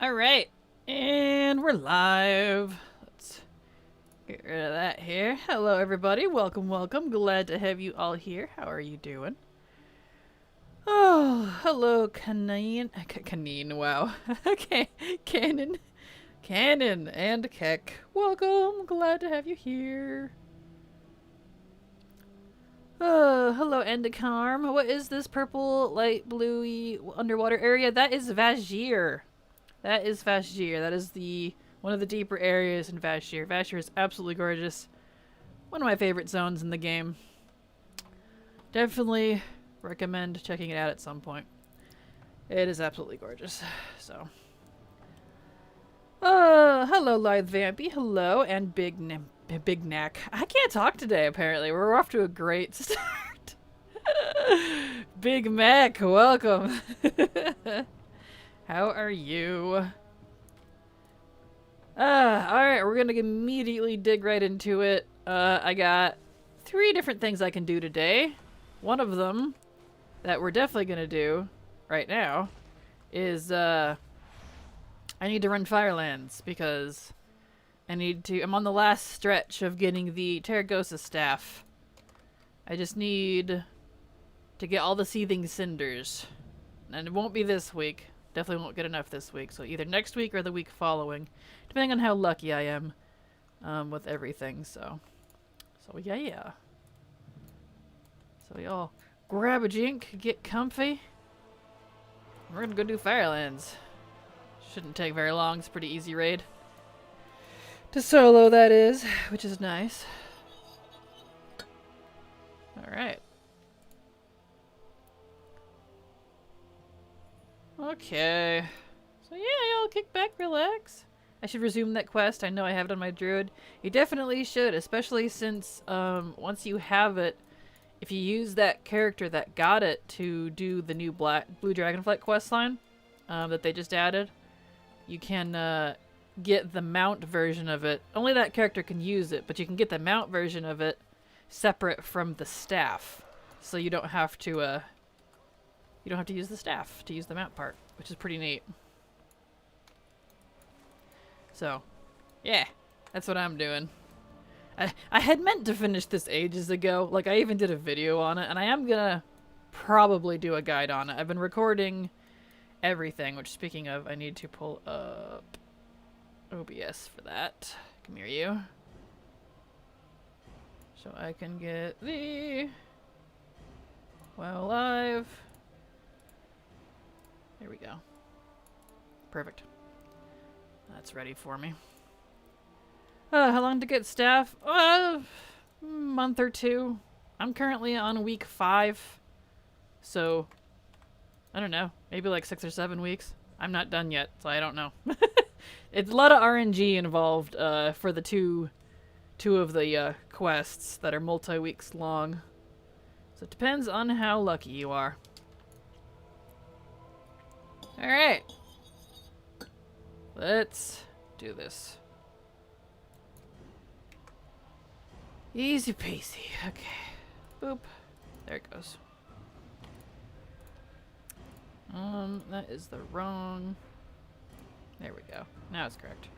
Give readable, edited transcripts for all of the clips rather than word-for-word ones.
All right, and we're live. Let's get rid of that here. Hello, everybody. Welcome, welcome. Glad to have you all here. How are you doing? Oh, hello, Canine. Wow. Okay, Cannon, and Keck. Welcome. Glad to have you here. Hello, Endicarm. What is this purple, light bluey underwater area? That is Vashj'ir. That is Vashj'ir. That is one of the deeper areas in Vashj'ir. Vashj'ir is absolutely gorgeous. One of my favorite zones in the game. Definitely recommend checking it out at some point. It is absolutely gorgeous. So, hello, Lithe Vampy. Hello, and Big Knack. I can't talk today. Apparently, we're off to a great start. Big Mac, welcome. How are you? Alright, we're gonna immediately dig right into it. I got 3 different things I can do today. One of them that we're definitely gonna do right now is, I need to run Firelands because I'm on the last stretch of getting the Tarecgosa staff. I just need to get all the seething cinders. And it won't be this week. Definitely won't get enough this week, so either next week or the week following, depending on how lucky I am with everything. So yeah. So y'all grab a drink, get comfy. We're gonna go do Firelands. Shouldn't take very long. It's a pretty easy raid to solo, that is, which is nice. All right. Okay. So yeah, y'all kick back, relax. I should resume that quest. I know I have it on my druid. You definitely should, especially since once you have it, if you use that character that got it to do the new Blue Dragonflight questline that they just added, you can get the mount version of it. Only that character can use it, but you can get the mount version of it separate from the staff, so you don't have to use the staff to use the mount part, which is pretty neat. So, yeah, that's what I'm doing. I had meant to finish this ages ago. Like, I even did a video on it, and I am gonna probably do a guide on it. I've been recording everything, which, speaking of, I need to pull up OBS for that. Come here, you. So I can get the while live. Here we go. Perfect. That's ready for me. How long to get staff? Month or 2. I'm currently on week 5. So, I don't know. Maybe like 6 or 7 weeks. I'm not done yet, so I don't know. It's a lot of RNG involved for the two of the quests that are multi-weeks long. So it depends on how lucky you are. Alright. Let's do this. Easy peasy. Okay. Boop. There it goes. That is the wrong... There we go. Now it's correct.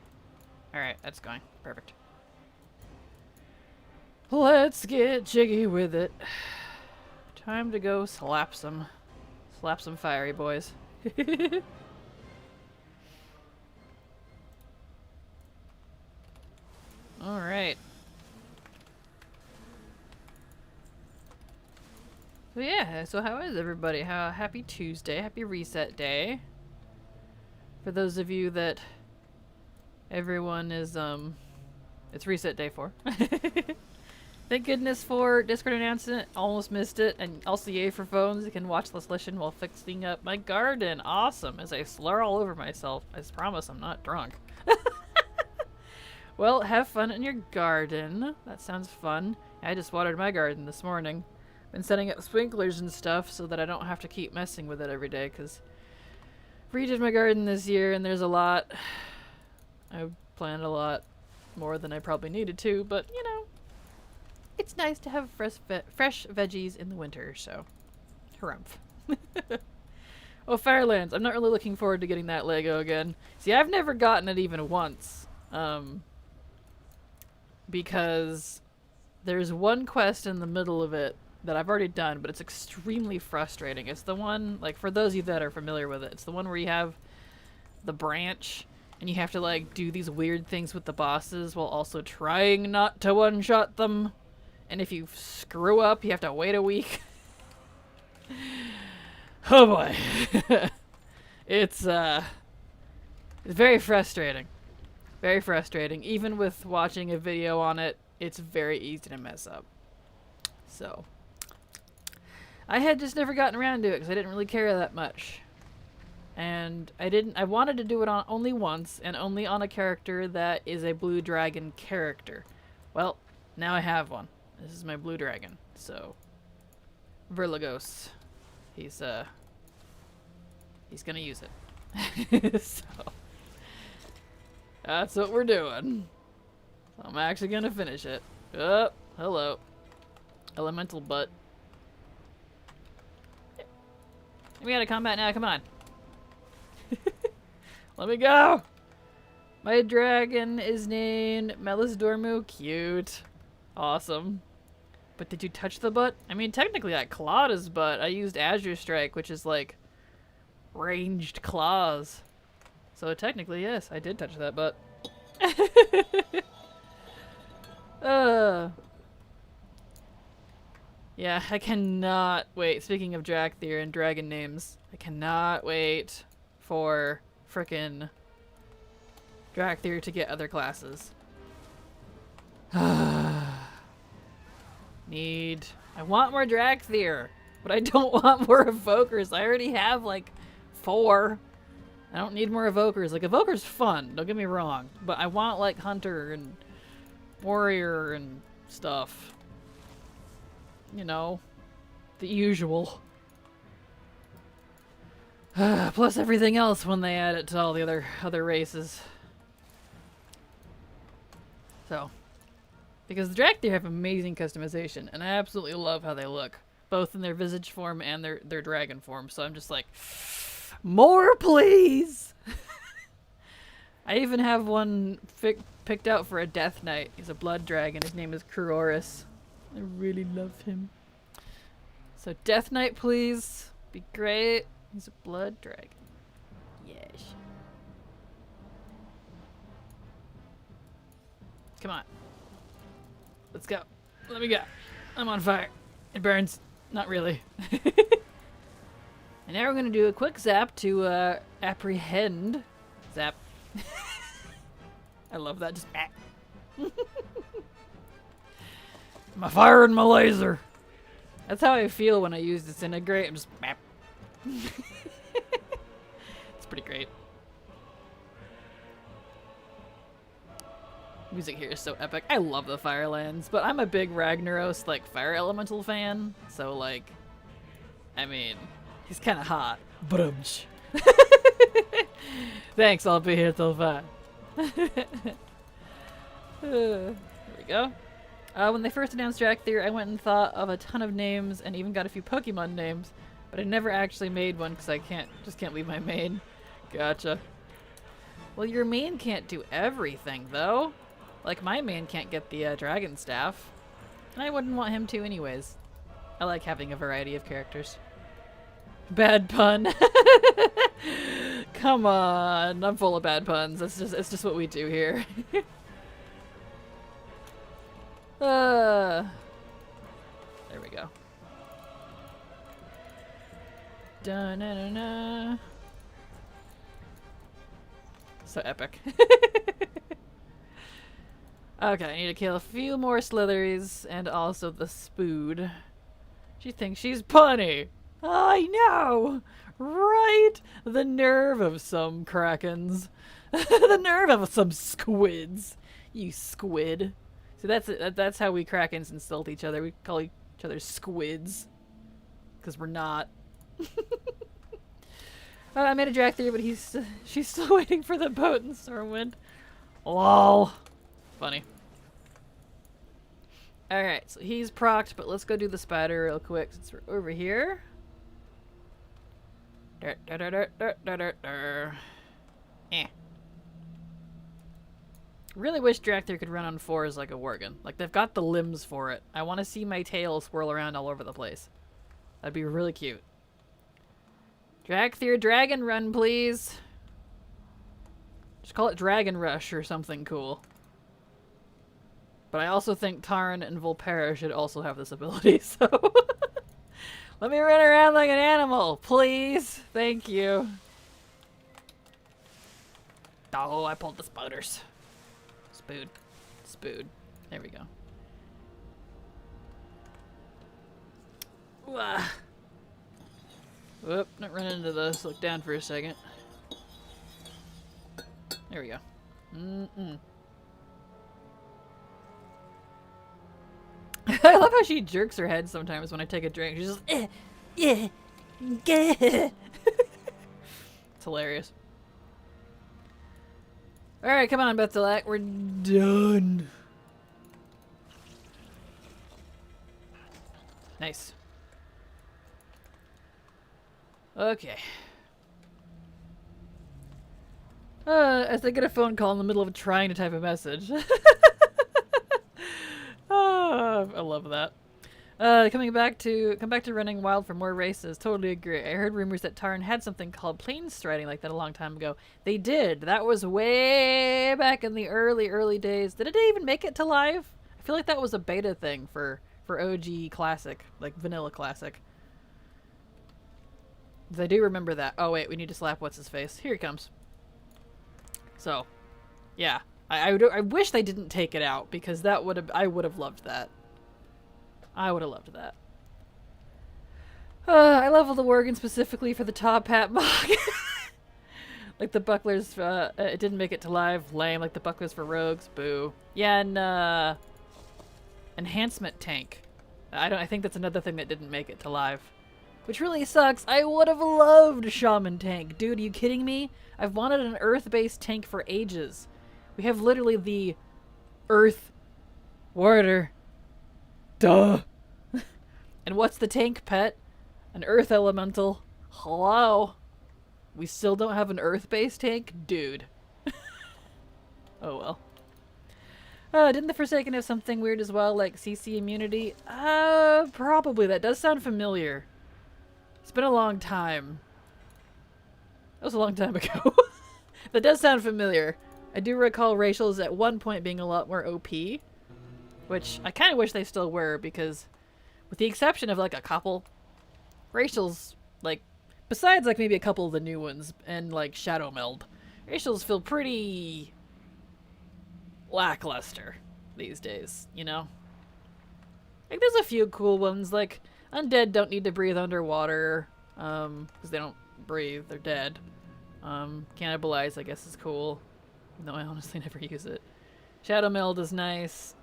Alright, that's going. Perfect. Let's get jiggy with it. Time to go slap some fiery boys. Alright. So yeah, so how is everybody? Happy Tuesday, happy reset day. For those of you that everyone is, it's reset day 4. Thank goodness for Discord announcement. Almost missed it. And also yay for phones. You can watch this listen while fixing up my garden. Awesome. As I slur all over myself. I promise I'm not drunk. Well, have fun in your garden. That sounds fun. I just watered my garden this morning. Been setting up sprinklers and stuff so that I don't have to keep messing with it every day, because redid my garden this year and there's a lot. I planted a lot more than I probably needed to, but you know, it's nice to have fresh veggies in the winter, so harumph. Oh, Firelands. I'm not really looking forward to getting that Lego again. See, I've never gotten it even once. Because there's one quest in the middle of it that I've already done, but it's extremely frustrating. It's the one, like, for those of you that are familiar with it, it's the one where you have the branch and you have to, like, do these weird things with the bosses while also trying not to one-shot them. And if you screw up, you have to wait a week. Oh boy. It's very frustrating. Very frustrating. Even with watching a video on it, it's very easy to mess up. So, I had just never gotten around to it because I didn't really care that much. And I wanted to do it on only once and only on a character that is a blue dragon character. Well, now I have one. This is my blue dragon. So, Verligos. He's gonna use it. So, that's what we're doing. I'm actually gonna finish it. Oh, hello. Elemental butt. We gotta combat now, come on. Let me go! My dragon is named Melisdormu. Cute. Awesome. But did you touch the butt? I mean, technically I clawed his butt. I used Azure Strike, which is like ranged claws. So technically, yes, I did touch that butt. Yeah, I cannot wait. Speaking of Drakthir and dragon names, I cannot wait for frickin' Drakthir to get other classes. I want more Drakthir, but I don't want more evokers. I already have like 4. I don't need more evokers. Like, evoker's fun, don't get me wrong, but I want like hunter and warrior and stuff. You know, the usual. Plus everything else when they add it to all the other races. So, because the Drakthir have amazing customization, and I absolutely love how they look, both in their visage form and their dragon form. So I'm just like, more, please. I even have one picked out for a Death Knight. He's a blood dragon. His name is Kuroris. I really love him. So Death Knight, please. Be great. He's a blood dragon. Yes. Come on. Let's go. Let me go. I'm on fire. It burns. Not really. And now we're going to do a quick zap to apprehend. Zap. I love that. Just my fire and my laser. That's how I feel when I use Disintegrate. I'm just it's pretty great. Music here is so epic. I love the Firelands, but I'm a big Ragnaros, like, fire elemental fan. So, like, I mean, he's kind of hot. Thanks, I'll be here till 5. There we go. When they first announced Drakthir, I went and thought of a ton of names and even got a few Pokemon names, but I never actually made one because I just can't leave my main. Gotcha. Well, your main can't do everything, though. Like, my main can't get the Dragon Staff, and I wouldn't want him to anyways. I like having a variety of characters. Bad pun. Come on, I'm full of bad puns. It's just what we do here. There we go. Da-na-na-na. So epic. Okay, I need to kill a few more Slitheries and also the Spood. She thinks she's punny. I know, right? The nerve of some Krakens. The nerve of some squids. You squid. See, that's how we Krakens insult each other. We call each other squids. Because we're not. I made a Drakthir, but she's still waiting for the boat in Stormwind. Lol. Funny. Alright, so he's procced, but let's go do the spider real quick since we're over here. Eh. Really wish Dracthyr could run on 4s like a Worgen. Like, they've got the limbs for it. I want to see my tail swirl around all over the place. That'd be really cute. Dracthyr Dragon Run, please. Just call it Dragon Rush or something cool. But I also think Tarn and Volpera should also have this ability, so... Let me run around like an animal, please. Thank you. Oh, I pulled the spouters. Spood. Spood. There we go. Whoop, not running into those. Look down for a second. There we go. I love how she jerks her head sometimes when I take a drink. She's just, yeah, it's hilarious. Alright, come on, Bethelak. We're done. Nice. Okay. As I get a phone call in the middle of trying to type a message. Oh, I love that. Come back to running wild for more races. Totally agree. I heard rumors that Tarn had something called plains striding like that a long time ago. They did. That was way back in the early days. Did it even make it to live? I feel like that was a beta thing for OG Classic, like Vanilla Classic. I do remember that. Oh wait, we need to slap what's his face. Here he comes. So, yeah. I wish they didn't take it out because that would have I would have loved that. I would have loved that. I leveled the Worgen specifically for the top hat MOG. Like the bucklers, it didn't make it to live. Lame. Like the bucklers for rogues. Boo. Yeah, and enhancement tank. I think that's another thing that didn't make it to live. Which really sucks. I would have loved Shaman tank. Dude, are you kidding me? I've wanted an earth-based tank for ages. We have literally the earth warder. Duh. And what's the tank pet? An earth elemental. Hello? We still don't have an earth-based tank? Dude. Oh well. Didn't the Forsaken have something weird as well, like CC immunity? Probably. That does sound familiar. It's been a long time. That was a long time ago. That does sound familiar. I do recall racials at one point being a lot more OP. Which I kind of wish they still were, because with the exception of like a couple, racials, like, besides like maybe a couple of the new ones and like Shadow Meld, racials feel pretty lackluster these days, you know? Like there's a few cool ones, like Undead don't need to breathe underwater, because they don't breathe, they're dead. Cannibalize I guess is cool. No, I honestly never use it. Shadow Meld is nice.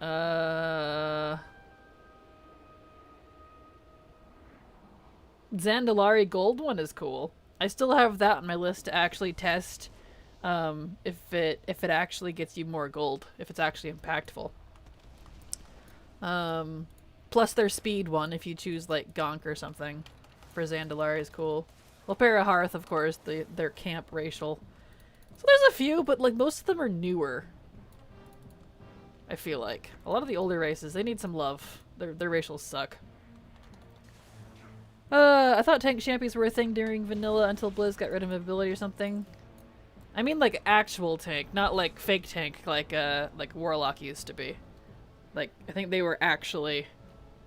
Zandalari Gold one is cool. I still have that on my list to actually test if it actually gets you more gold, if it's actually impactful. Plus their speed one, if you choose like Gonk or something for Zandalari is cool. Volpera Hearth, of course, their camp racial. So there's a few, but like most of them are newer. I feel like. A lot of the older races, they need some love. Their racials suck. I thought tank champions were a thing during vanilla until Blizz got rid of ability or something. I mean like actual tank, not like fake tank like Warlock used to be. Like, I think they were actually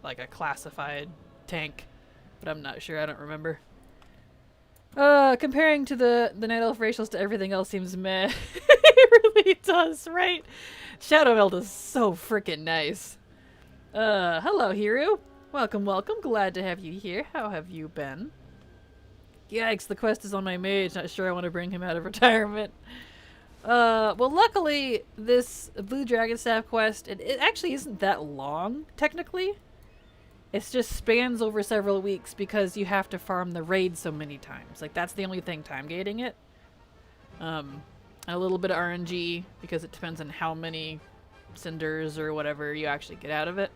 like a classified tank, but I'm not sure, I don't remember. Comparing to the Night Elf racials to everything else seems meh. It really does, right? Shadow Meld is so freaking nice. Hello, Hiru. Welcome, welcome. Glad to have you here. How have you been? Yikes, the quest is on my mage. Not sure I want to bring him out of retirement. Well, luckily, this Blue Dragon Staff quest, it actually isn't that long, technically. It just spans over several weeks because you have to farm the raid so many times. Like, that's the only thing time gating it. A little bit of RNG because it depends on how many cinders or whatever you actually get out of it.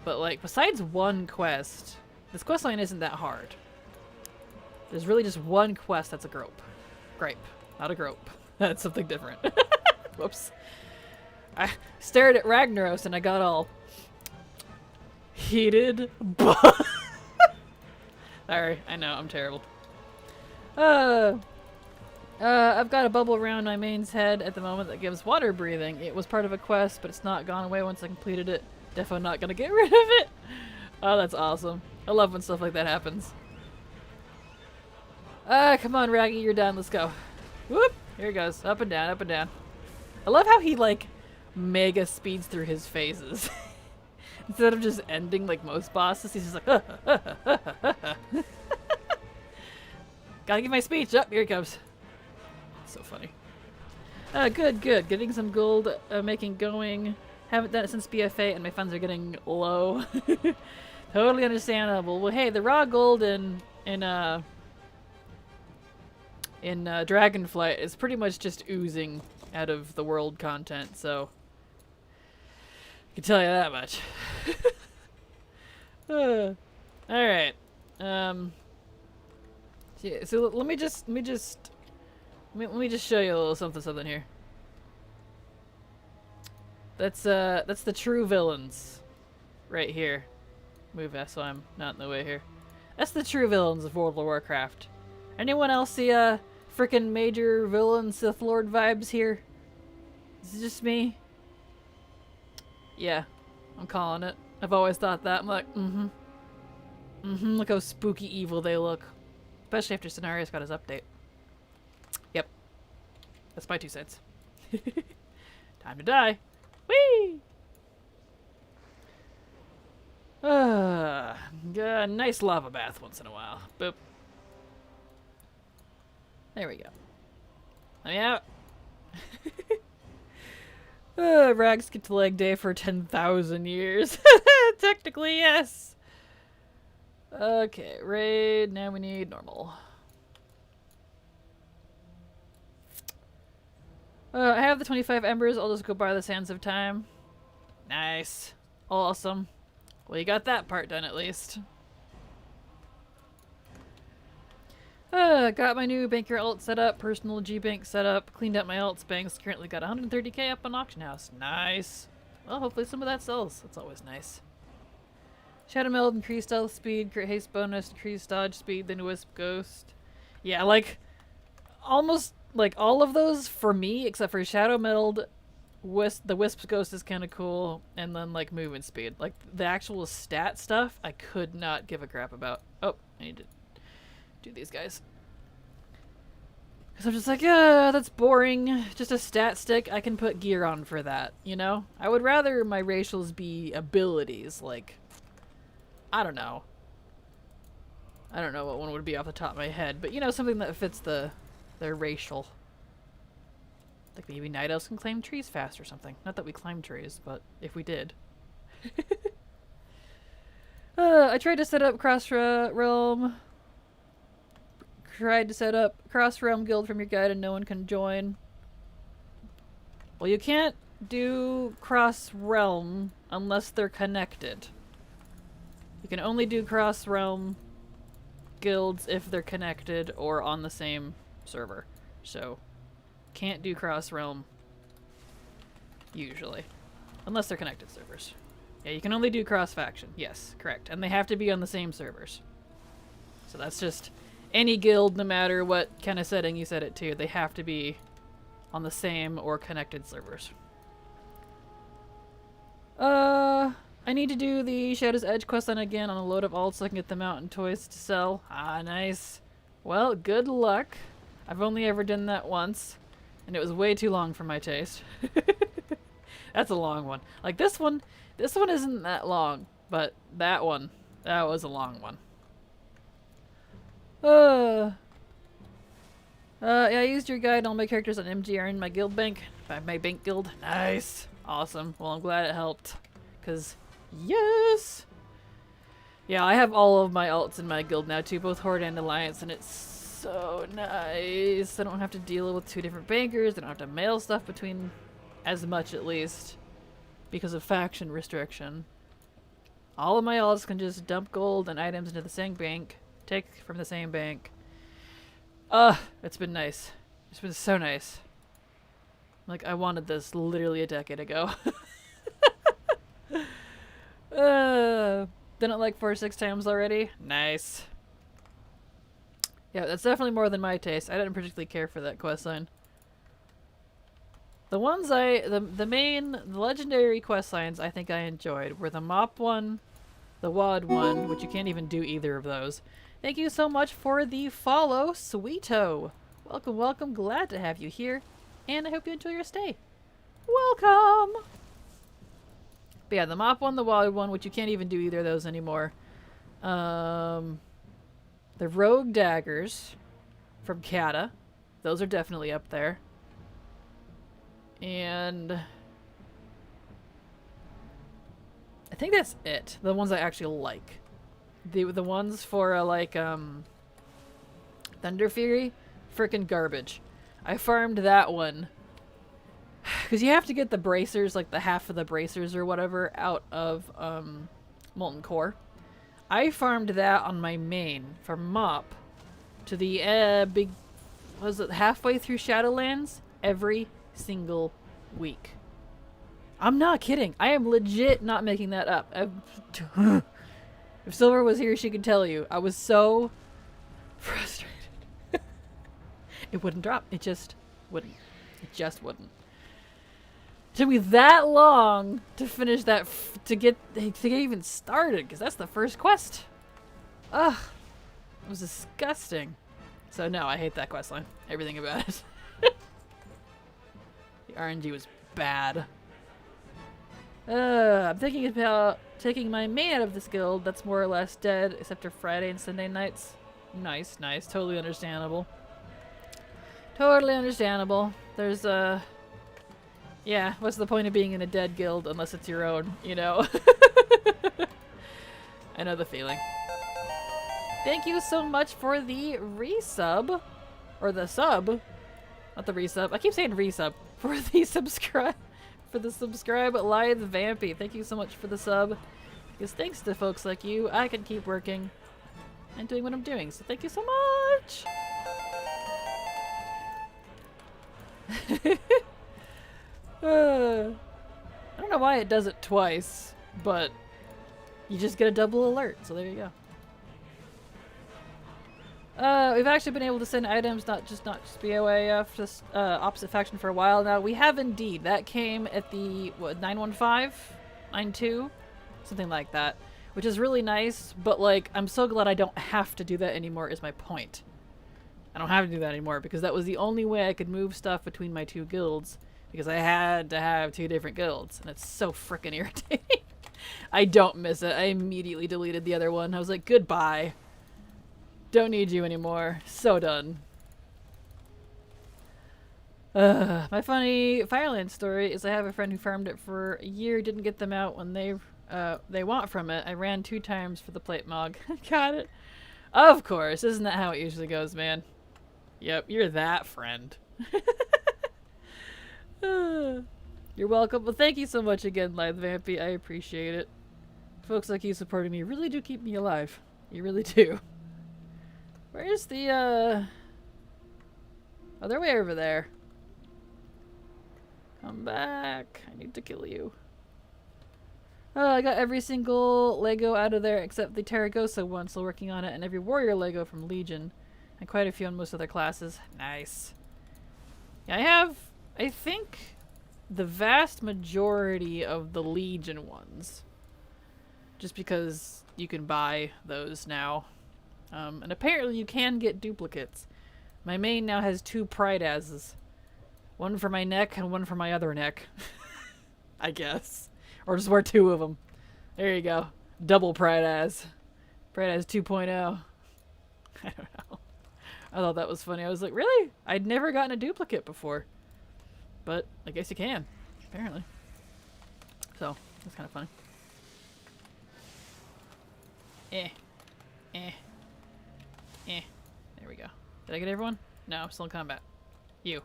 But like, besides one quest, this quest line isn't that hard. There's really just one quest that's a grope. Grape, not a grope. That's something different. Whoops. I stared at Ragnaros and I got all heated. Sorry, I know, I'm terrible. I've got a bubble around my main's head at the moment that gives water breathing. It was part of a quest, but it's not gone away once I completed it. Definitely not gonna get rid of it. Oh, that's awesome. I love when stuff like that happens. Come on, Raggy, you're done. Let's go. Whoop! Here he goes. Up and down, up and down. I love how he, like, mega speeds through his phases. Instead of just ending like most bosses, he's just like, Gotta give my speech. Up, here he comes. So funny. Good. Getting some gold, making going. Haven't done it since BFA and my funds are getting low. Totally understandable. Well, hey, the raw gold in Dragonflight is pretty much just oozing out of the world content, so I can tell you that much. Alright. So let me just show you a little something here. That's the true villains right here. Move that so I'm not in the way here. That's the true villains of World of Warcraft. Anyone else see frickin' major villain Sith Lord vibes here? Is it just me? Yeah, I'm calling it. I've always thought that. I'm like, look how spooky evil they look. Especially after Cenarius got his update. Yep. That's my 2 cents. Time to die. Whee! Nice lava bath once in a while. Boop. There we go. Let me out. Rags get to leg day for 10,000 years. Technically, yes. Okay, raid. Now we need normal. I have the 25 embers. I'll just go buy the Sands of Time. Nice. Awesome. Well, you got that part done at least. Got my new banker alt set up, personal G-Bank set up, cleaned up my alts banks, currently got 130k up on Auction House. Nice. Well, hopefully some of that sells. That's always nice. Shadow Meld, increased stealth speed, crit haste bonus, increased dodge speed, then Wisp Ghost. Yeah, like, almost, like, all of those for me, except for Shadow Meld, the Wisp Ghost is kind of cool, and then, like, movement speed. Like, the actual stat stuff, I could not give a crap about. Oh, I need to do these guys. Because I'm just like, that's boring. Just a stat stick. I can put gear on for that, you know? I would rather my racials be abilities, like, I don't know. I don't know what one would be off the top of my head, but you know, something that fits their racial. Like maybe Night Elves can climb trees fast or something. Not that we climb trees, but if we did. I tried to set up Cross-Realm Guild from your guide and no one can join. Well, you can't do Cross-Realm unless they're connected. You can only do Cross-Realm guilds if they're connected or on the same server. So, can't do Cross-Realm usually. Unless they're connected servers. Yeah, you can only do cross-faction. Yes, correct. And they have to be on the same servers. So that's just any guild, no matter what kind of setting you set it to, they have to be on the same or connected servers. I need to do the Shadow's Edge quest line again on a load of alts so I can get the mountain toys to sell. Ah, nice. Well, good luck. I've only ever done that once, and it was way too long for my taste. That's a long one. Like this one isn't that long, but that one, that was a long one. Yeah, I used your guide and all my characters on MGR in my guild bank. My bank guild. Nice. Awesome. Well, I'm glad it helped. Because, yes! Yeah, I have all of my alts in my guild now too, both Horde and Alliance, and it's so nice. I don't have to deal with 2 different bankers. I don't have to mail stuff between, as much at least, because of faction restriction. All of my alts can just dump gold and items into the same bank, take from the same bank, It's been nice. It's been so nice. Like, I wanted this literally a decade ago. Done it like 4 or 6 times already. Nice. Yeah, that's definitely more than my taste. I didn't particularly care for that questline. The ones the legendary questlines I think I enjoyed were the mop one, the WOD one, which you can't even do either of those. Thank you so much for the follow, Sweeto. Welcome, welcome. Glad to have you here. And I hope you enjoy your stay. Welcome! But yeah, the mop one, the WOD one, which you can't even do either of those anymore. The rogue daggers from Kata. Those are definitely up there. And I think that's it. The ones I actually like. The ones for Thunder Fury, frickin' garbage. I farmed that one because you have to get the bracers, like the half of the bracers or whatever, out of Molten Core. I farmed that on my main from Mop to the big, was it halfway through Shadowlands every single week. I'm not kidding. I am legit not making that up. If Silver was here, she could tell you. I was so frustrated. It wouldn't drop. It just wouldn't. It just wouldn't. It took me that long to finish that, to get even started, because that's the first quest. Ugh. It was disgusting. So no, I hate that questline. Everything about it. The RNG was bad. I'm thinking about taking my main out of this guild that's more or less dead, except for Friday and Sunday nights. Nice, nice. Totally understandable. Totally understandable. There's, yeah, what's the point of being in a dead guild unless it's your own, you know? I know the feeling. Thank you so much for the resub. Or the sub. Not the resub. I keep saying resub. For the subscribe. For the subscribe, Latte Vampy. Thank you so much for the sub. Because thanks to folks like you, I can keep working and doing what I'm doing. So thank you so much. I don't know why it does it twice, but you just get a double alert. So there you go. We've actually been able to send items, not just BOA, just opposite faction for a while now. We have indeed. That came at the, what, 915? 92? Something like that. Which is really nice, but like, I'm so glad I don't have to do that anymore is my point. I don't have to do that anymore because that was the only way I could move stuff between my 2 guilds. Because I had to have 2 different guilds, and it's so frickin' irritating. I don't miss it. I immediately deleted the other one. I was like, goodbye. Don't need you anymore. So done. My funny Fireland story is I have a friend who farmed it for a year, didn't get them out when they want from it. I ran 2 times for the plate MOG. Got it. Of course. Isn't that how it usually goes, man? Yep, you're that friend. You're welcome. Well, thank you so much again, Latte Vampy. I appreciate it. Folks like you supporting me really do keep me alive. You really do. Where's the, oh, they're way over there. Come back. I need to kill you. Oh, I got every single Lego out of there except the Tarecgosa one, still working on it, and every warrior Lego from Legion. And quite a few on most other classes. Nice. Yeah, I have, I think, the vast majority of the Legion ones. Just because you can buy those now. And apparently you can get duplicates. My main now has 2 Pride Asses. One for my neck and one for my other neck. I guess. Or just wear 2 of them. There you go. Double Pride As. Pride As 2.0. I don't know. I thought that was funny. I was like, really? I'd never gotten a duplicate before. But I guess you can. Apparently. So, that's kind of funny. There we go. Did I get everyone? No, I'm still in combat. You.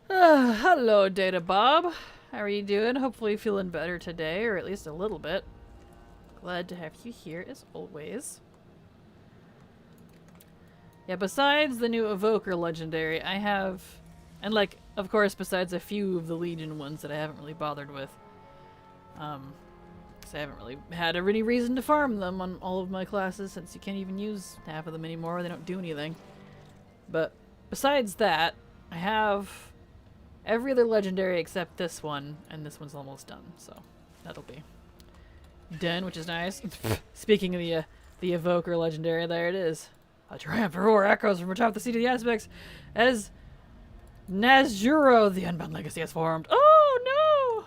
Hello, Data Bob. How are you doing? Hopefully feeling better today, or at least a little bit. Glad to have you here, as always. Yeah, besides the new Evoker Legendary, I have... And, like, of course, besides a few of the Legion ones that I haven't really bothered with. Because I haven't really had any reason to farm them on all of my classes, since you can't even use half of them anymore. They don't do anything. But besides that, I have every other Legendary except this one, and this one's almost done, so that'll be done, which is nice. Speaking of the Evoker Legendary, there it is. A triumphant roar echoes from atop the seat of the aspects as Nazjuro, the Unbound Legacy, has formed. Oh no!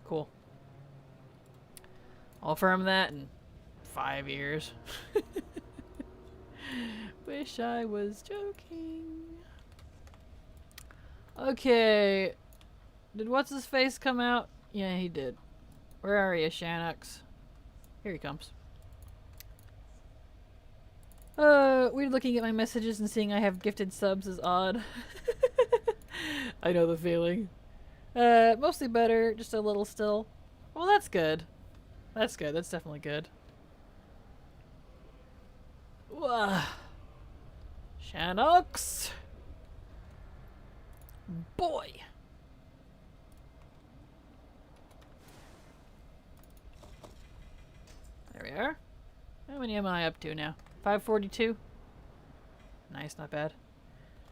Cool. I'll farm that in 5 years. Wish I was joking. Okay. Did what's-his-face come out? Yeah, he did. Where are you, Shannox? Here he comes. Weird looking at my messages and seeing I have gifted subs is odd. I know the feeling. Mostly better, just a little still. Well, that's good. That's good, that's definitely good. Wah. Shannox! Boy! There we are. How many am I up to now? 542? Nice, not bad.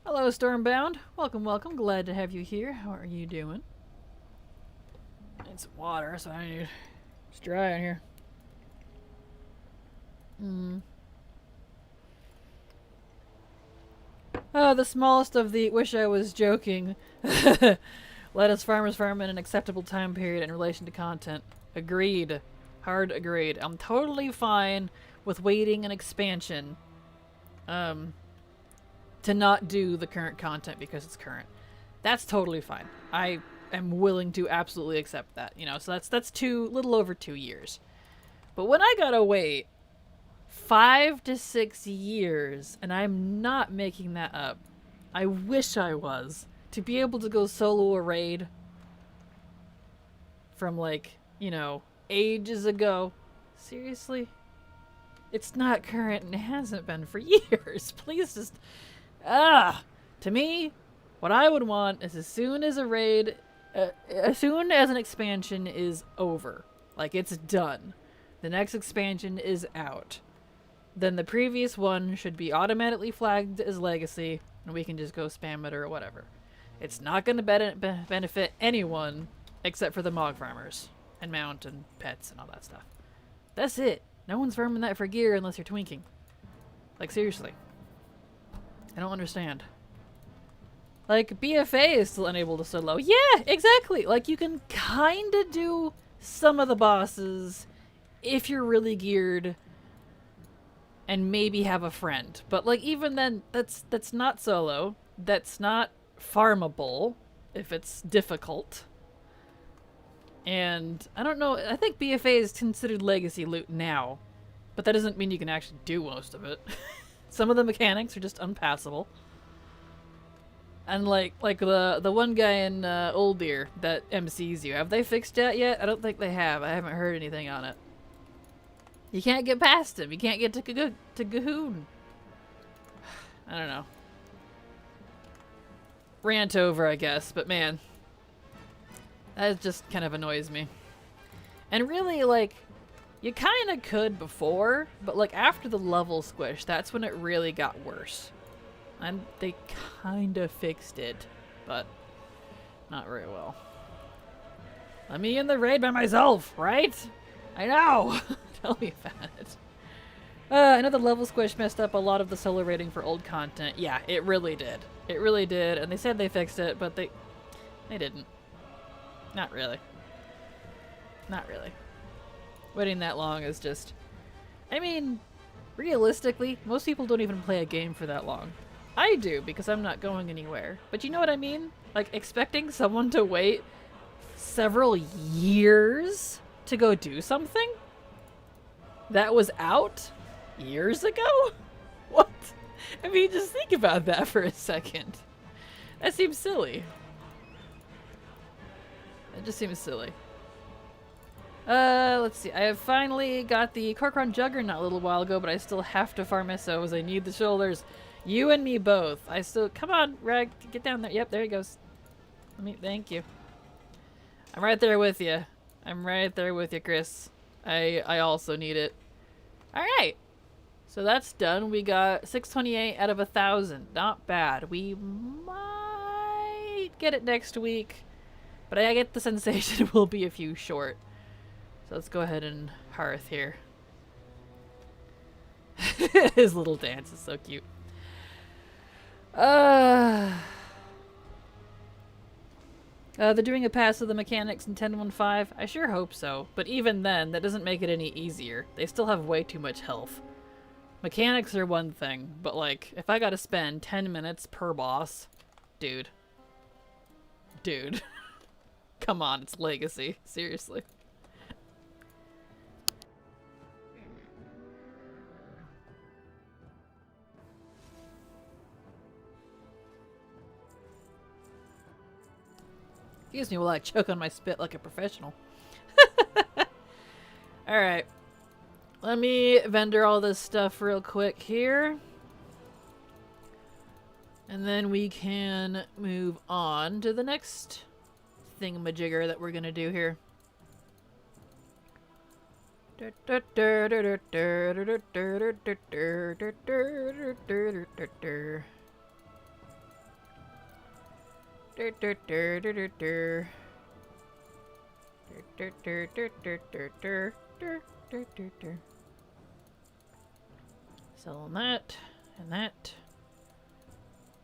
Hello, Stormbound. Welcome, welcome. Glad to have you here. How are you doing? Need some water, so I need... It's dry in here. Oh, the smallest of the wish I was joking. Let us farmers farm in an acceptable time period in relation to content. Agreed. Hard agreed. I'm totally fine with waiting an expansion to not do the current content because it's current. That's totally fine. I am willing to absolutely accept that. You know, so that's little over 2 years. But when I gotta wait 5 to 6 years, and I'm not making that up, I wish I was, to be able to go solo a raid from, like, you know, ages ago. Seriously? It's not current and it hasn't been for years. Please just... To me, what I would want is as soon as a raid... as soon as an expansion is over, like it's done, the next expansion is out, then the previous one should be automatically flagged as legacy, and we can just go spam it or whatever. It's not going to benefit anyone except for the MOG farmers and mount and pets and all that stuff. That's it. No one's farming that for gear unless you're twinking. Like, seriously. I don't understand. Like, BFA is still unable to solo. Yeah, exactly. Like, you can kind of do some of the bosses if you're really geared and maybe have a friend. But, like, even then, that's not solo. That's not farmable if it's difficult. And I don't know, I think BFA is considered legacy loot now, but that doesn't mean you can actually do most of it. Some of the mechanics are just unpassable. And like the one guy in Old Deer that MCs you, have they fixed that yet? I don't think they have. I haven't heard anything on it. You can't get past him. You can't get to Gahoon. I don't know. Rant over, I guess, but man, that just kind of annoys me. And really, like, you kind of could before, but like after the level squish, that's when it really got worse. And they kind of fixed it, but not very well. Let me in the raid by myself, right? I know! Tell me about it. I know the level squish messed up a lot of the solo rating for old content. Yeah, it really did. It really did, and they said they fixed it, but they didn't. Not really. Not really. Waiting that long is just... I mean, realistically, most people don't even play a game for that long. I do, because I'm not going anywhere. But you know what I mean? Like, expecting someone to wait several years to go do something that was out years ago? What? I mean, just think about that for a second. That seems silly. It just seems silly. Let's see. I have finally got the Corcoran Juggernaut a little while ago, but I still have to farm SOs. I need the shoulders. You and me both. I still... Come on, Rag. Get down there. Yep, there he goes. Thank you. I'm right there with you. I'm right there with you, Chris. I also need it. Alright. So that's done. We got 628 out of 1,000. Not bad. We might get it next week, but I get the sensation it will be a few short. So let's go ahead and hearth here. His little dance is so cute. They're doing a pass of the mechanics in 10.1.5? I sure hope so, but even then, that doesn't make it any easier. They still have way too much health. Mechanics are one thing, but like, if I gotta spend 10 minutes per boss, dude. Dude. Come on, it's Legacy. Seriously. Excuse me while I choke on my spit like a professional. Alright. Let me vendor all this stuff real quick here. And then we can move on to the next thingamajigger that we're gonna do here. Selling that and that.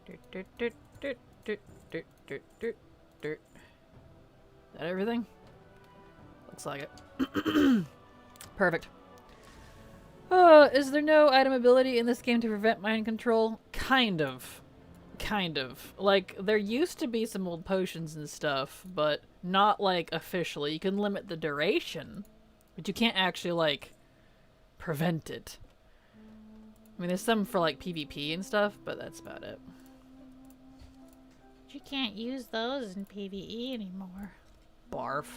Is that everything? Looks like it. Perfect. Is there no item ability in this game to prevent mind control? Kind of. Kind of. Like, there used to be some old potions and stuff, but not, like, officially. You can limit the duration, but you can't actually, like, prevent it. I mean, there's some for, like, PvP and stuff, but that's about it. You can't use those in PvE anymore. Barf.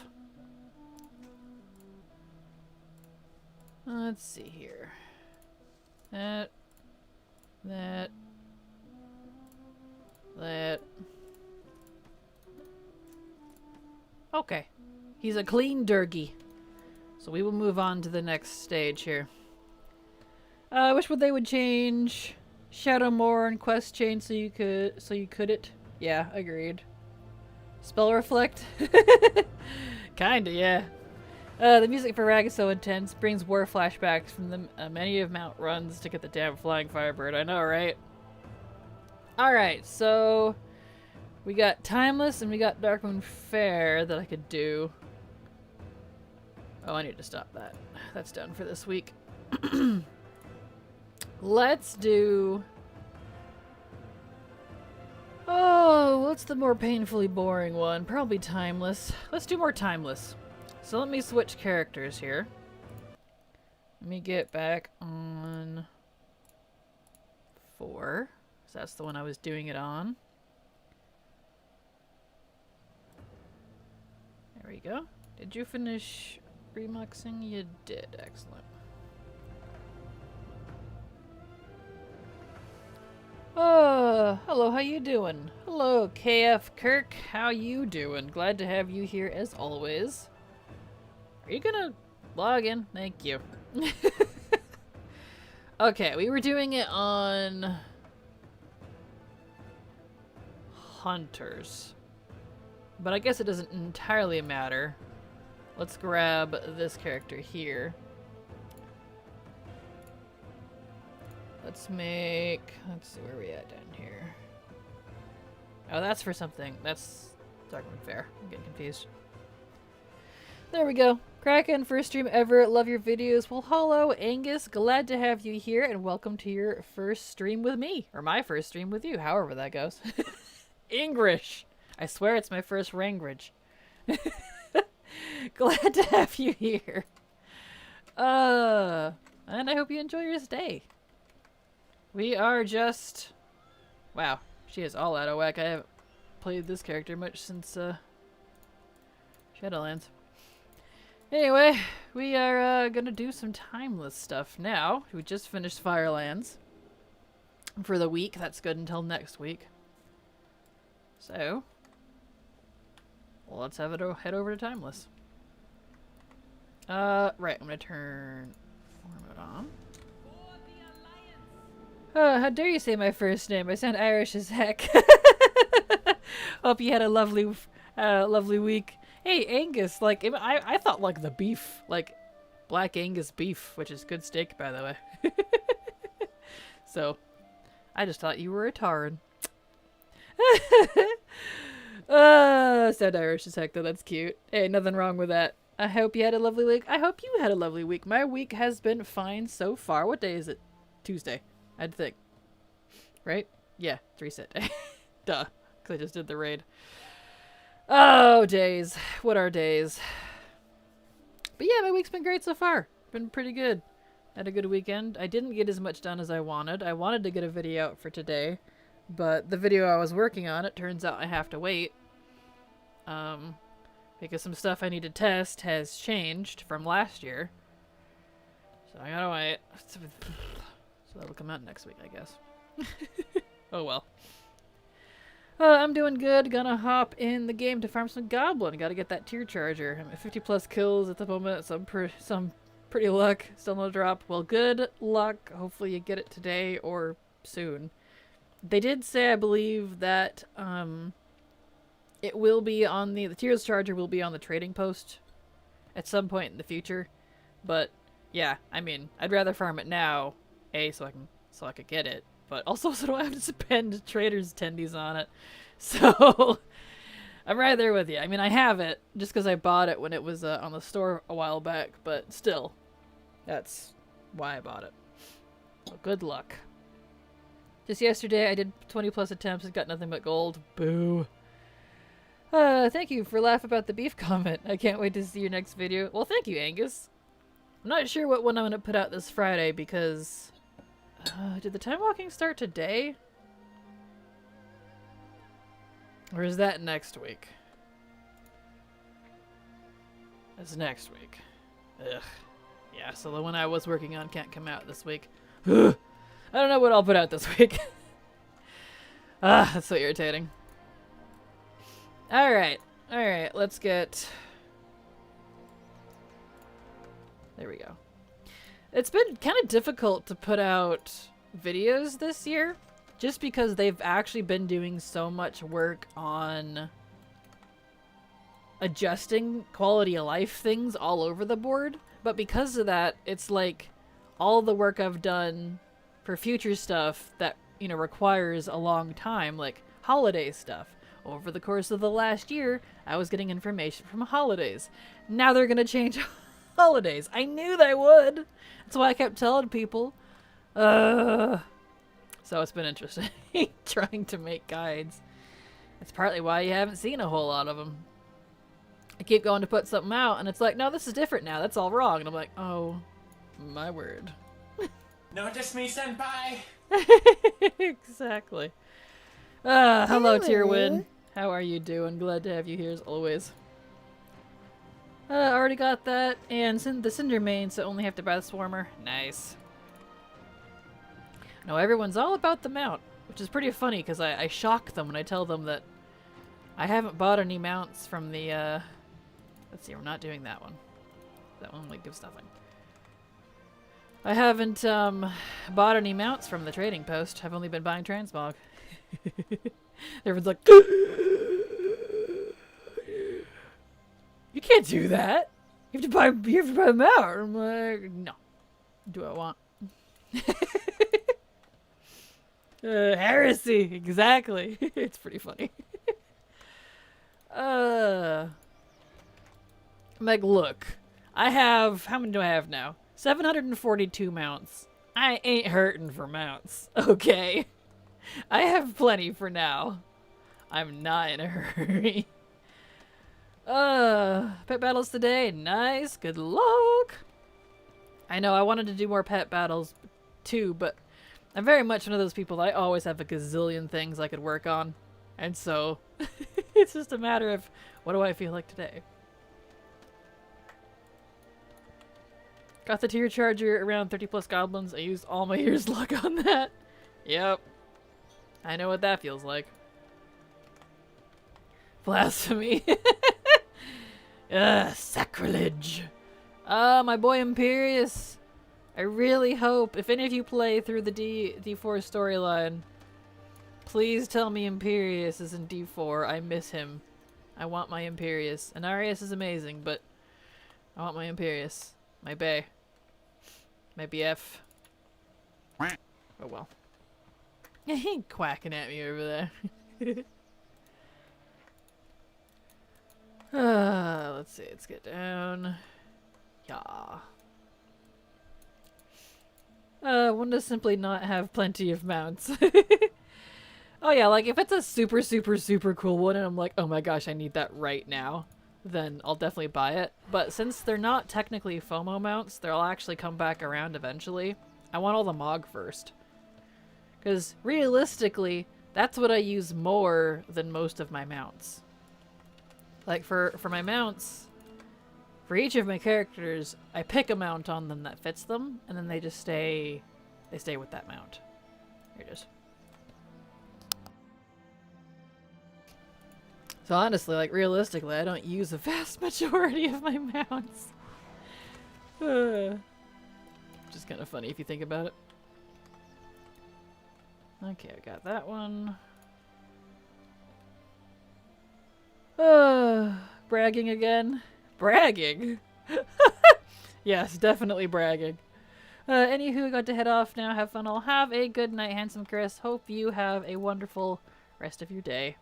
Let's see here. That. Okay. He's a clean Durgy. So we will move on to the next stage here. I wish what they would change Shadowmoor and quest change so you could it. Yeah, agreed. Spell reflect? Kinda, yeah. The music for Rag is so intense, brings war flashbacks from the many of Mount runs to get the damn flying firebird. I know, right? Alright, so we got Timeless and we got Darkmoon Fair that I could do. Oh, I need to stop that. That's done for this week. Let's do... Oh, what's the more painfully boring one? Probably Timeless. Let's do more Timeless. So let me switch characters here. Let me get back on 4. So that's the one I was doing it on. There we go. Did you finish remuxing? You did. Excellent. Oh, hello, how you doing? Hello, KF Kirk, how you doing? Glad to have you here as always. Are you gonna log in? Thank you. Okay, we were doing it on Hunters. But I guess it doesn't entirely matter. Let's grab this character here. Let's see where are we at down here. Oh, that's for something. That's Darkmoon Fair. I'm getting confused. There we go. Kraken, first stream ever. Love your videos. Well, hello, Angus. Glad to have you here, and welcome to your first stream with me. Or my first stream with you, however that goes. English. I swear it's my first language. Glad to have you here. And I hope you enjoy your stay. We are just... Wow, she is all out of whack. I haven't played this character much since Shadowlands. Anyway, we are gonna do some timeless stuff now. We just finished Firelands for the week. That's good until next week. So, let's have it head over to timeless. Right, I'm gonna turn remote on. How dare you say my first name? I sound Irish as heck. Hope you had a lovely, lovely week. Hey, Angus, like, I thought, like, the beef, like, black Angus beef, which is good steak, by the way. So, I just thought you were a Taran. Sound Irish as heck, though. That's cute. Hey, nothing wrong with that. I hope you had a lovely week. I hope you had a lovely week. My week has been fine so far. What day is it? Tuesday, I'd think. Right? Yeah, it's reset day. Duh, because I just did the raid. Oh, days. What are days? But yeah, my week's been great so far. Been pretty good. Had a good weekend. I didn't get as much done as I wanted. I wanted to get a video out for today, but the video I was working on, it turns out I have to wait. Because some stuff I need to test has changed from last year. So I gotta wait. So that'll come out next week, I guess. Oh well. I'm doing good. Gonna hop in the game to farm some goblin. Gotta get that tier charger. I'm at 50 plus kills at the moment, so some pretty luck. Still no drop. Well, good luck. Hopefully you get it today or soon. They did say, I believe, that it will be on the tiers charger will be on the trading post at some point in the future. But yeah, I mean, I'd rather farm it now, so I could get it, but also so I don't have to spend traders tendies on it. So I'm right there with you. I mean, I have it just because I bought it when it was on the store a while back, but still, that's why I bought it. Well, good luck. Just yesterday, I did 20 plus attempts and got nothing but gold. Boo. Thank you for laughing about the beef comment. I can't wait to see your next video. Well, thank you, Angus. I'm not sure what one I'm going to put out this Friday because... did the time walking start today? Or is that next week? That's next week. Ugh. Yeah, so the one I was working on can't come out this week. I don't know what I'll put out this week. That's so irritating. Alright, let's get... There we go. It's been kind of difficult to put out videos this year, just because they've actually been doing so much work on adjusting quality of life things all over the board. But because of that, it's like all the work I've done for future stuff that, you know, requires a long time, like holiday stuff. Over the course of the last year, I was getting information from holidays. Now they're gonna change holidays. I knew they would. That's why I kept telling people. So it's been interesting trying to make guides. It's partly why you haven't seen a whole lot of them. I keep going to put something out, and it's like, no, this is different now. That's all wrong. And I'm like, oh, my word. Notice me, senpai! Exactly. Hello, Tierwin. How are you doing? Glad to have you here as always. Already got that, and the Cinder main, so only have to buy the Swarmer. Nice. No, everyone's all about the mount, which is pretty funny, because I shock them when I tell them that I haven't bought any mounts from the, let's see, we're not doing that one. That one only gives nothing. I haven't, bought any mounts from the trading post. I've only been buying transmog. Everyone's like, you can't do that. You have to buy them out. I'm like, no. Do I want? Heresy. Exactly. It's pretty funny. I'm like, look, I have, how many do I have now? 742 mounts. I ain't hurting for mounts. Okay. I have plenty for now. I'm not in a hurry. Pet battles today. Nice. Good luck. I know I wanted to do more pet battles too, but I'm very much one of those people that I always have a gazillion things I could work on. And so it's just a matter of what do I feel like today. Got the tier charger around 30 plus goblins. I used all my year's luck on that. Yep. I know what that feels like. Blasphemy. Sacrilege. My boy Imperious. I really hope, if any of you play through the D4 storyline, please tell me Imperious is in D4. I miss him. I want my Imperious. Anarius is amazing, but I want my Imperious. My bae. My BF. Oh well. He quacking at me over there. Let's see, let's get down. Yeah. One to simply not have plenty of mounts. Oh yeah, like if it's a super, super, super cool one and I'm like, oh my gosh, I need that right now, then I'll definitely buy it. But since they're not technically FOMO mounts, they'll actually come back around eventually. I want all the MOG first. Because realistically, that's what I use more than most of my mounts. Like for my mounts, for each of my characters, I pick a mount on them that fits them, and then they just stay with that mount. Here it is. So honestly, like realistically, I don't use a vast majority of my mounts. Just kind of funny if you think about it. Okay, I got that one. Bragging again. Bragging? Yes, definitely bragging. Anywho, got to head off now. Have fun all. Have a good night, handsome Chris. Hope you have a wonderful rest of your day.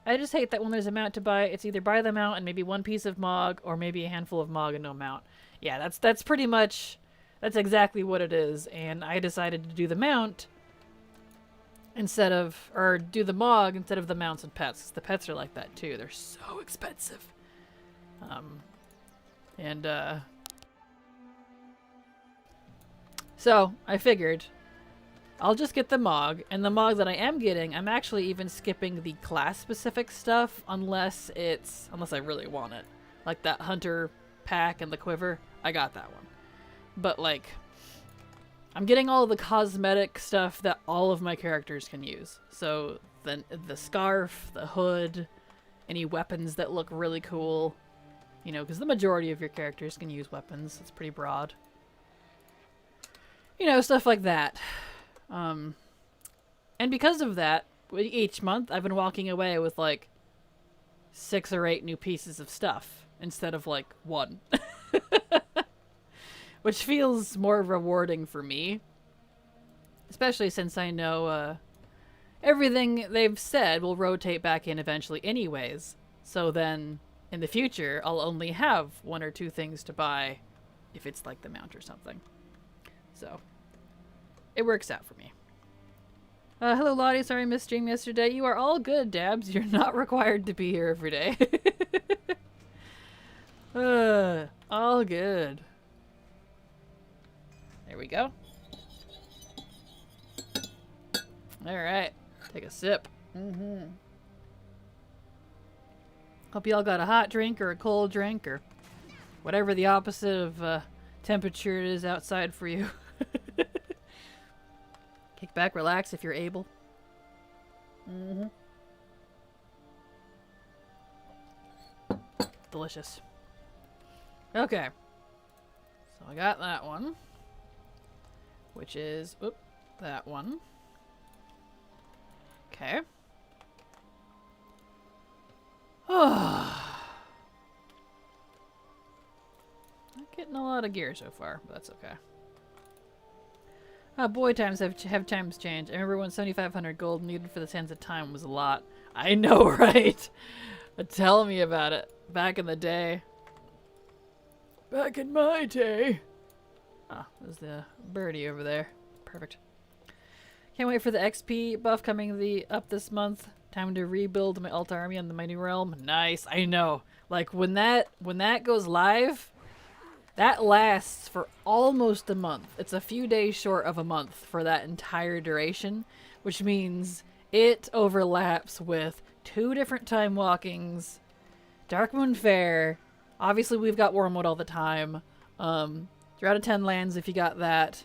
I just hate that when there's a mount to buy, it's either buy the mount and maybe one piece of MOG, or maybe a handful of MOG and no mount. Yeah, that's pretty much, that's exactly what it is. And I decided to do the mount instead of, or do the MOG instead of the mounts and pets. 'Cause the pets are like that too. They're so expensive. So I figured I'll just get the MOG, and the MOG that I am getting, I'm actually even skipping the class-specific stuff unless I really want it. Like that hunter pack and the quiver, I got that one. But like, I'm getting all the cosmetic stuff that all of my characters can use. So then the scarf, the hood, any weapons that look really cool. You know, because the majority of your characters can use weapons. It's pretty broad. You know, stuff like that. And because of that, each month I've been walking away with like 6 or 8 new pieces of stuff instead of like 1. Which feels more rewarding for me. Especially since I know everything they've said will rotate back in eventually anyways. So then in the future I'll only have 1 or 2 things to buy if it's like the mount or something. So it works out for me. Hello, Latte. Sorry I missed stream yesterday. You are all good, Dabs. You're not required to be here every day. All good. There we go. Alright. Take a sip. Hope y'all got a hot drink or a cold drink or whatever the opposite of temperature it is outside for you. Kick back, relax if you're able. Delicious. Okay. So I got that one. Which is, that one. Okay. Not getting a lot of gear so far, but that's okay. Boy, times have times changed. I remember when 7,500 gold needed for the Sands of Time was a lot. I know, right? Tell me about it. Back in the day. Back in my day. Ah, there's the birdie over there. Perfect. Can't wait for the XP buff coming up this month. Time to rebuild my alt army on my new realm. Nice. I know. Like when that goes live, that lasts for almost a month. It's a few days short of a month for that entire duration, which means it overlaps with 2 different time walkings, Darkmoon Fair. Obviously, we've got Wormwood all the time. 3 out of 10 lands if you got that.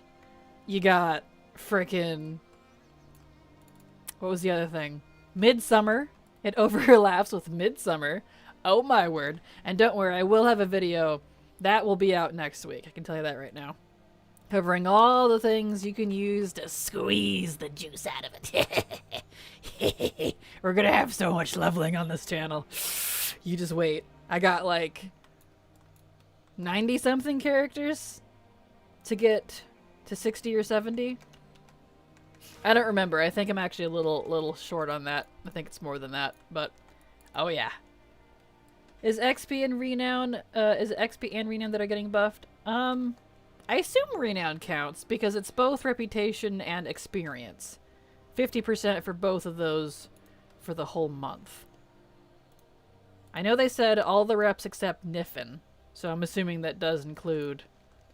You got frickin'... What was the other thing? Midsummer. It overlaps with Midsummer. Oh my word. And don't worry, I will have a video. That will be out next week. I can tell you that right now. Covering all the things you can use to squeeze the juice out of it. We're gonna have so much leveling on this channel. You just wait. I got like 90 something characters to get to 60 or 70. I don't remember. I think I'm actually a little short on that. I think it's more than that, but oh yeah. Is XP and Renown is it XP and Renown that are getting buffed? I assume Renown counts because it's both reputation and experience. 50% for both of those for the whole month. I know they said all the reps except Niffin, so I'm assuming that does include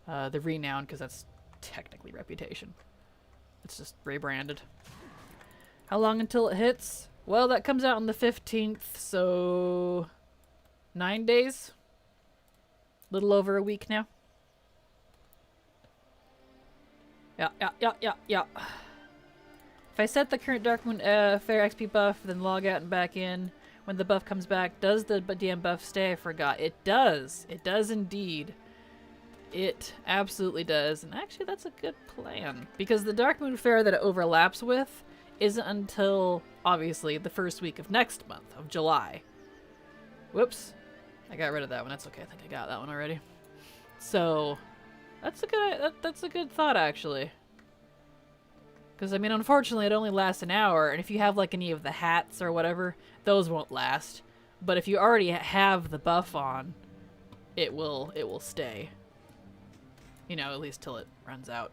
the Renown because that's technically reputation. It's just rebranded. How long until it hits? Well, that comes out on the 15th, so 9 days. Little over a week now. Yeah. If I set the current Darkmoon Fair XP buff, then log out and back in, when the buff comes back, does the DM buff stay? I forgot. It does. It does indeed. It absolutely does. And actually, that's a good plan. Because the Darkmoon Fair that it overlaps with isn't until, obviously, the first week of next month, of July. Whoops. I got rid of that one. That's okay. I think I got that one already. So... That's a good thought, actually. Because, I mean, unfortunately, it only lasts an hour, and if you have, like, any of the hats or whatever, those won't last. But if you already have the buff on, it will stay. You know, at least till it runs out.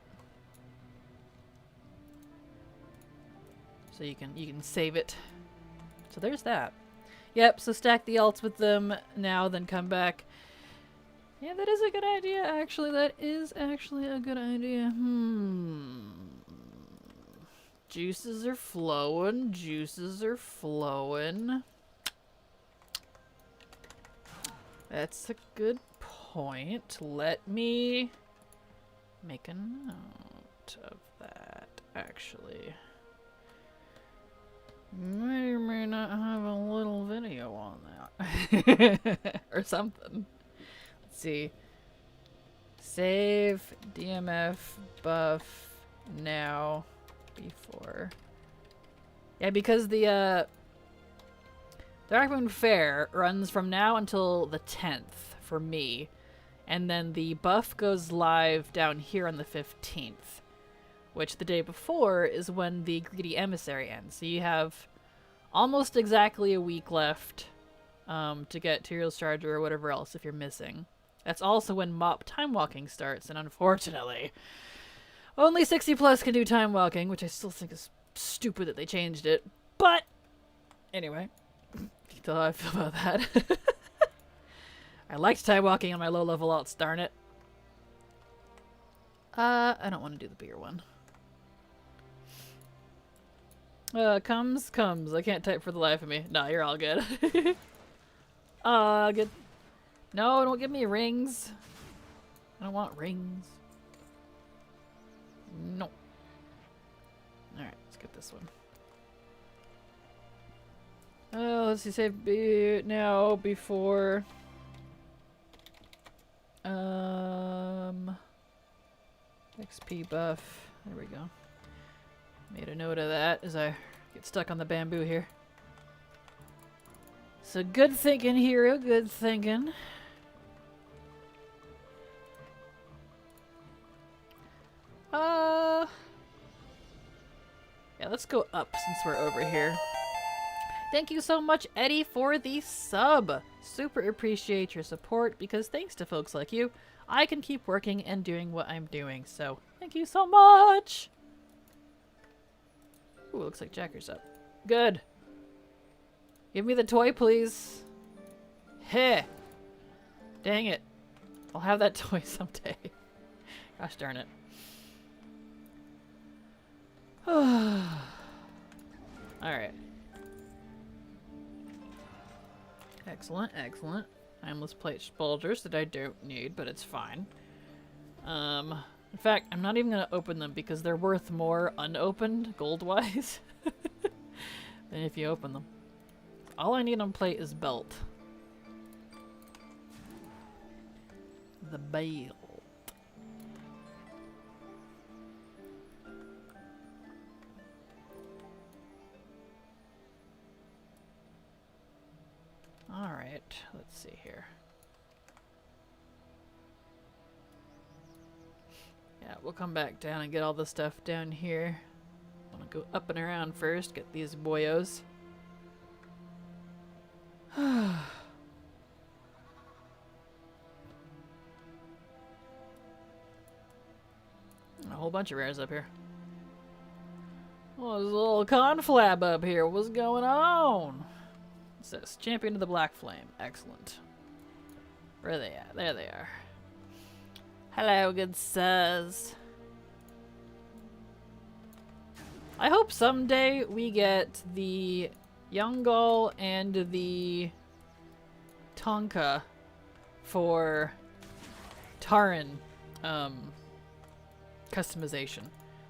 So you can save it. So there's that. Yep, so stack the alts with them now, then come back. Yeah, that is a good idea, actually. That is actually a good idea. Juices are flowing. Juices are flowing. That's a good point. Let me make a note of that, actually. May or may not have a little video on that. Or something. Let's see. Save DMF buff now before. Yeah, because the Darkmoon Fair runs from now until the 10th for me. And then the buff goes live down here on the 15th. Which the day before is when the Greedy Emissary ends. So you have almost exactly a week left to get Tyrell's Charger or whatever else if you're missing. That's also when Mop Time Walking starts, and unfortunately, only 60 plus can do Time Walking, which I still think is stupid that they changed it. But, anyway, you know how I feel about that. I liked Time Walking on my low level alts, darn it. I don't want to do the bigger one. Comes. I can't type for the life of me. No, you're all good. Good. No, don't give me rings. I don't want rings. No. Alright, let's get this one. Let's see, save now before... XP buff. There we go. Made a note of that as I get stuck on the bamboo here. So good thinking, hero. Good thinking. Yeah, let's go up since we're over here. Thank you so much, Eddie, for the sub. Super appreciate your support because thanks to folks like you, I can keep working and doing what I'm doing. So thank you so much. Ooh, looks like Jacker's up. Good. Give me the toy, please. Heh. Dang it. I'll have that toy someday. Gosh darn it. Alright. Excellent, excellent. Timeless plate bulgers that I don't need, but it's fine. In fact, I'm not even gonna open them because they're worth more unopened, gold-wise, than if you open them. All I need on plate is belt. The belt. Alright, let's see here. Yeah, we'll come back down and get all the stuff down here. I'm gonna go up and around first, get these boyos. A whole bunch of rares up here. Oh, there's a little conflab up here. What's going on? It says Champion of the Black Flame. Excellent. Where are they at? There they are. Hello, good sirs. I hope someday we get the Yungal and the Tonka for Taran customization.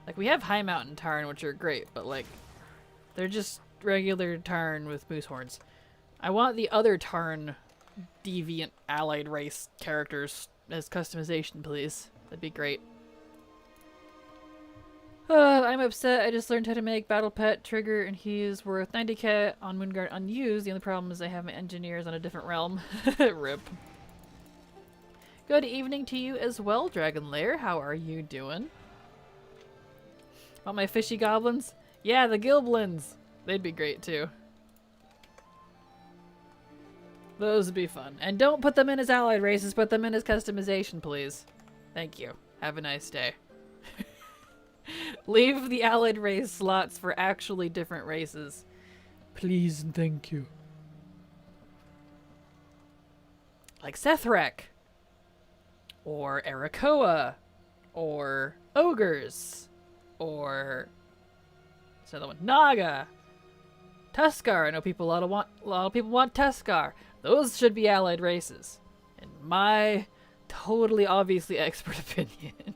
Like, we have High Mountain Taran, which are great, but like, they're just regular Taran with moose horns. I want the other Taran deviant allied race characters as customization, please. That'd be great. I'm upset. I just learned how to make Battle Pet Trigger, and he's worth 90k on Moonguard unused. The only problem is I have my engineers on a different realm. Rip. Good evening to you as well, Dragon Lair. How are you doing? Want my fishy goblins? Yeah, the Gilblins. They'd be great too. Those would be fun. And don't put them in as allied races, put them in as customization, please. Thank you. Have a nice day. Leave the allied race slots for actually different races. Please and thank you. Like Sethrek. Or Arakoa. Or Ogres. Or... what's the other one? Naga. Tuskar. I know people a lot of people want Tuskar. Those should be allied races. In my totally obviously expert opinion.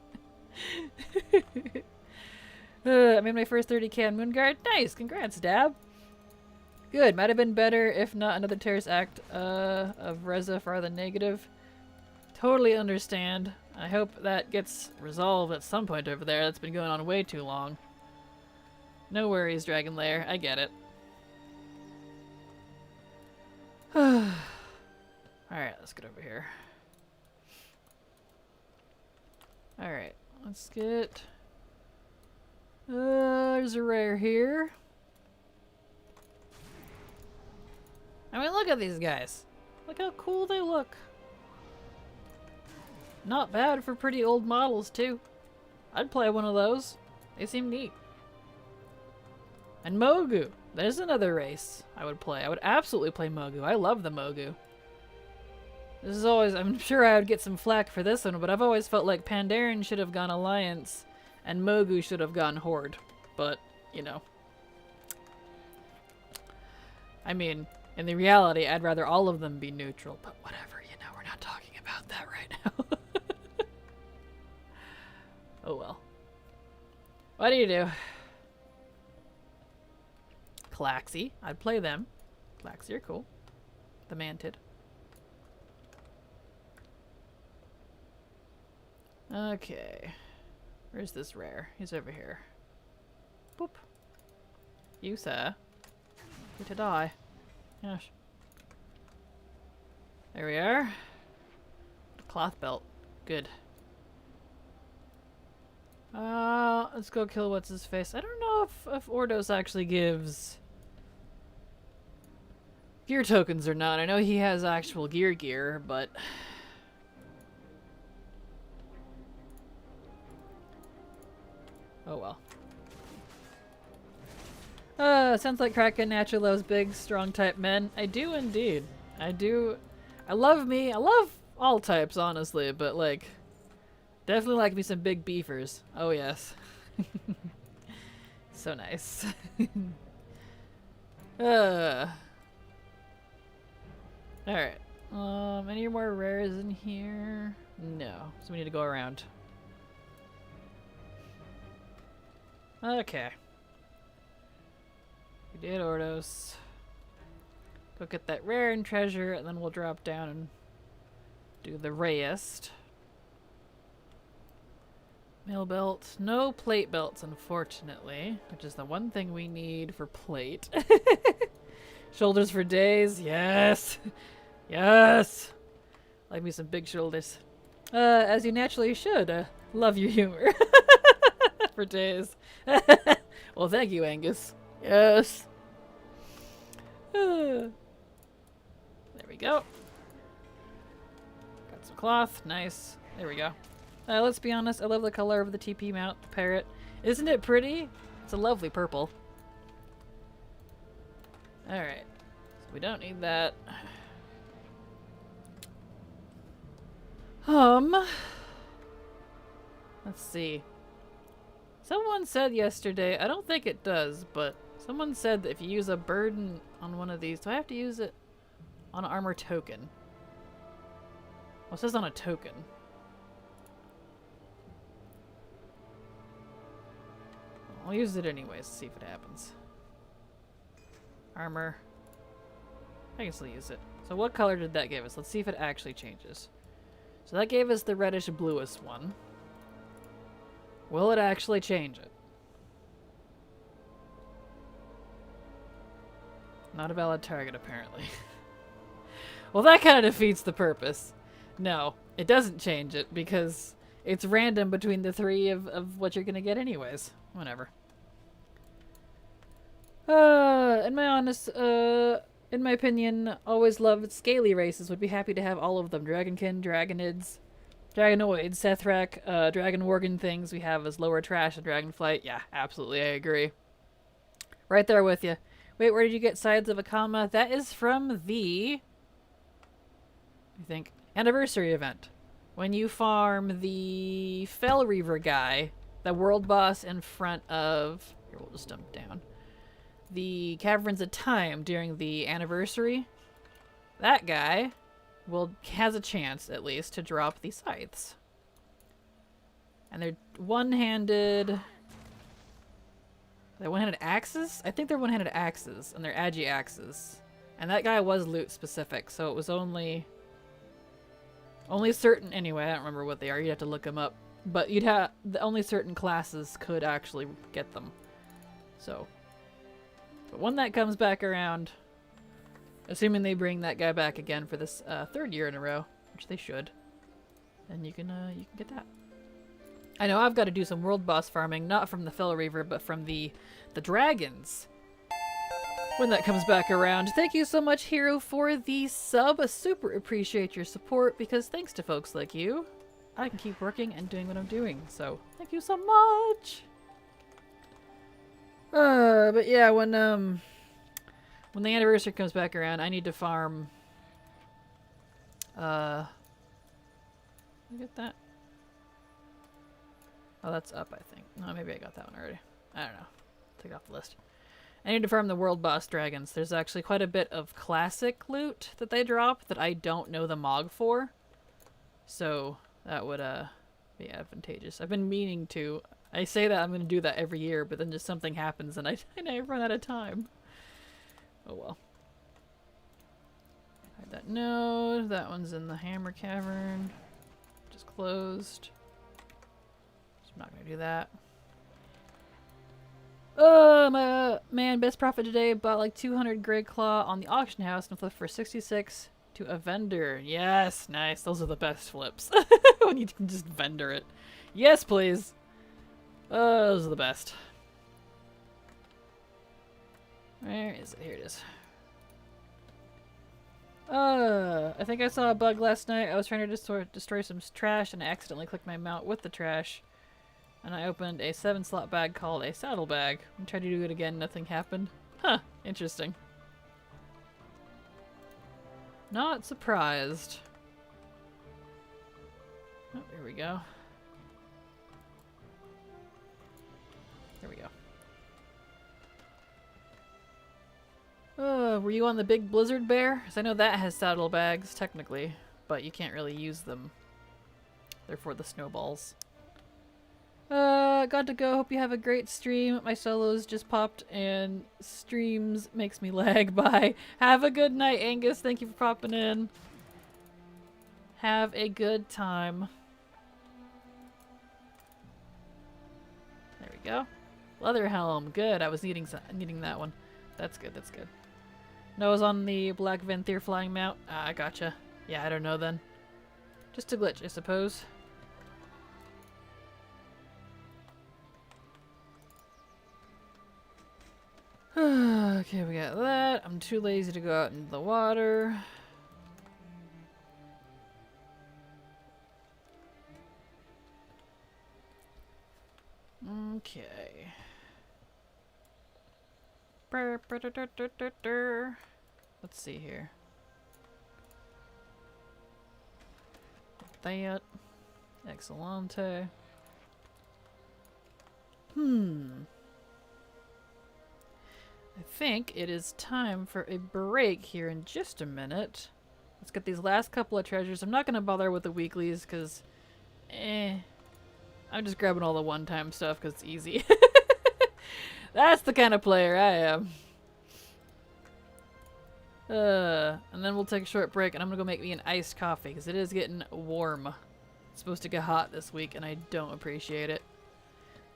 I made my first 30k on Moonguard. Nice, congrats, Dab. Good, might have been better if not another terrorist act of Reza for the negative. Totally understand. I hope that gets resolved at some point over there. That's been going on way too long. No worries, Dragon Lair. I get it. Alright, let's get over here. Alright, let's get... there's a rare here. I mean, look at these guys. Look how cool they look. Not bad for pretty old models, too. I'd play one of those. They seem neat. And Mogu. There's another race I would play. I would absolutely play Mogu. I love the Mogu. This is always... I'm sure I would get some flack for this one, but I've always felt like Pandaren should have gone Alliance and Mogu should have gone Horde. But, you know. I mean, in the reality, I'd rather all of them be neutral, but whatever, you know, we're not talking about that right now. Oh well. What do you do? Klaxi. I'd play them. Klaxi are cool. The Mantid. Okay. Where's this rare? He's over here. Boop. You, sir. You're to die. Yes. There we are. Cloth belt. Good. Let's go kill what's his face. I don't know if Ordos actually gives gear tokens or not. I know he has actual gear, but oh well. Sounds like Kraken naturally loves big, strong type men. I do indeed. I do. I love all types, honestly, but like, definitely like me some big beefers. Oh yes. So nice. Alright. Any more rares in here? No. So we need to go around. Okay. We did Ordos. Go get that rare and treasure, and then we'll drop down and do the rarest. Mail belt. No plate belts, unfortunately, which is the one thing we need for plate. Shoulders for days. Yes. Yes. Like me some big shoulders. As you naturally should. Love your humor. For days. Well, thank you, Angus. Yes. There we go. Got some cloth. Nice. There we go. Let's be honest. I love the color of the TP mount, the parrot. Isn't it pretty? It's a lovely purple. Alright. So we don't need that. Let's see. Someone said yesterday, I don't think it does, but someone said that if you use a burden on one of these, do I have to use it on an armor token? Well, it says on a token. I'll use it anyways to see if it happens. Armor. I can still use it. So what color did that give us? Let's see if it actually changes. So that gave us the reddish bluest one. Will it actually change it? Not a valid target, apparently. Well, that kind of defeats the purpose. No, it doesn't change it because it's random between the three of what you're going to get anyways. Whatever. In my opinion, always loved scaly races. Would be happy to have all of them. Dragonkin, Dragonids, Dragonoids, Sethrak, Dragon Worgen things we have as lower trash and Dragonflight. Yeah, absolutely, I agree. Right there with you. Wait, where did you get Sides of a Comma? That is from the... I think... Anniversary event. When you farm the Fell Reaver guy, the world boss in front of... Here, we'll just dump down. The Caverns of Time during the anniversary. That guy has a chance, at least, to drop the scythes. And they're one-handed... They're one-handed axes? I think they're one-handed axes, and they're agi axes. And that guy was loot specific, so it was only certain... Anyway, I don't remember what they are. You'd have to look them up. But only certain classes could actually get them. So... But when that comes back around, assuming they bring that guy back again for this third year in a row, which they should, then you can get that. I know I've got to do some world boss farming, not from the Fell Reaver, but from the dragons. When that comes back around. Thank you so much, Hero, for the sub. I super appreciate your support because thanks to folks like you, I can keep working and doing what I'm doing. So thank you so much. But yeah, when the anniversary comes back around, I need to farm, did I get that? Oh, that's up, I think. No, maybe I got that one already. I don't know. Take it off the list. I need to farm the world boss dragons. There's actually quite a bit of classic loot that they drop that I don't know the MOG for. So, that would, be advantageous. I've been meaning to... I say that I'm going to do that every year, but then just something happens and I run out of time. Oh well. Hide that node. That one's in the Hammer Cavern. Just closed. So I'm not going to do that. Oh, man, best profit today. Bought like 200 Grey Claw on the auction house and flipped for 66 to a vendor. Yes, nice. Those are the best flips. When you can just vendor it. Yes, please. Those are the best. Where is it? Here it is. I think I saw a bug last night. I was trying to destroy some trash and I accidentally clicked my mount with the trash. And I opened a 7-slot bag called a saddle bag. I tried to do it again, nothing happened. Huh, interesting. Not surprised. Oh, here we go. There we go. Were you on the big blizzard bear? Because I know that has saddlebags, technically, but you can't really use them. They're for the snowballs. Got to go. Hope you have a great stream. My solos just popped and streams makes me lag. Bye. Have a good night, Angus. Thank you for popping in. Have a good time. There we go. Leather helm. Good. I was needing that one. That's good. That's good. Noah's on the Black Venthyr flying mount. Ah, gotcha. Yeah, I don't know then. Just a glitch, I suppose. Okay, we got that. I'm too lazy to go out into the water. Okay. Let's see here. That. Excellente. I think it is time for a break here in just a minute. Let's get these last couple of treasures. I'm not going to bother with the weeklies because, I'm just grabbing all the one-time stuff because it's easy. That's the kind of player I am. And then we'll take a short break and I'm going to go make me an iced coffee because it is getting warm. It's supposed to get hot this week and I don't appreciate it.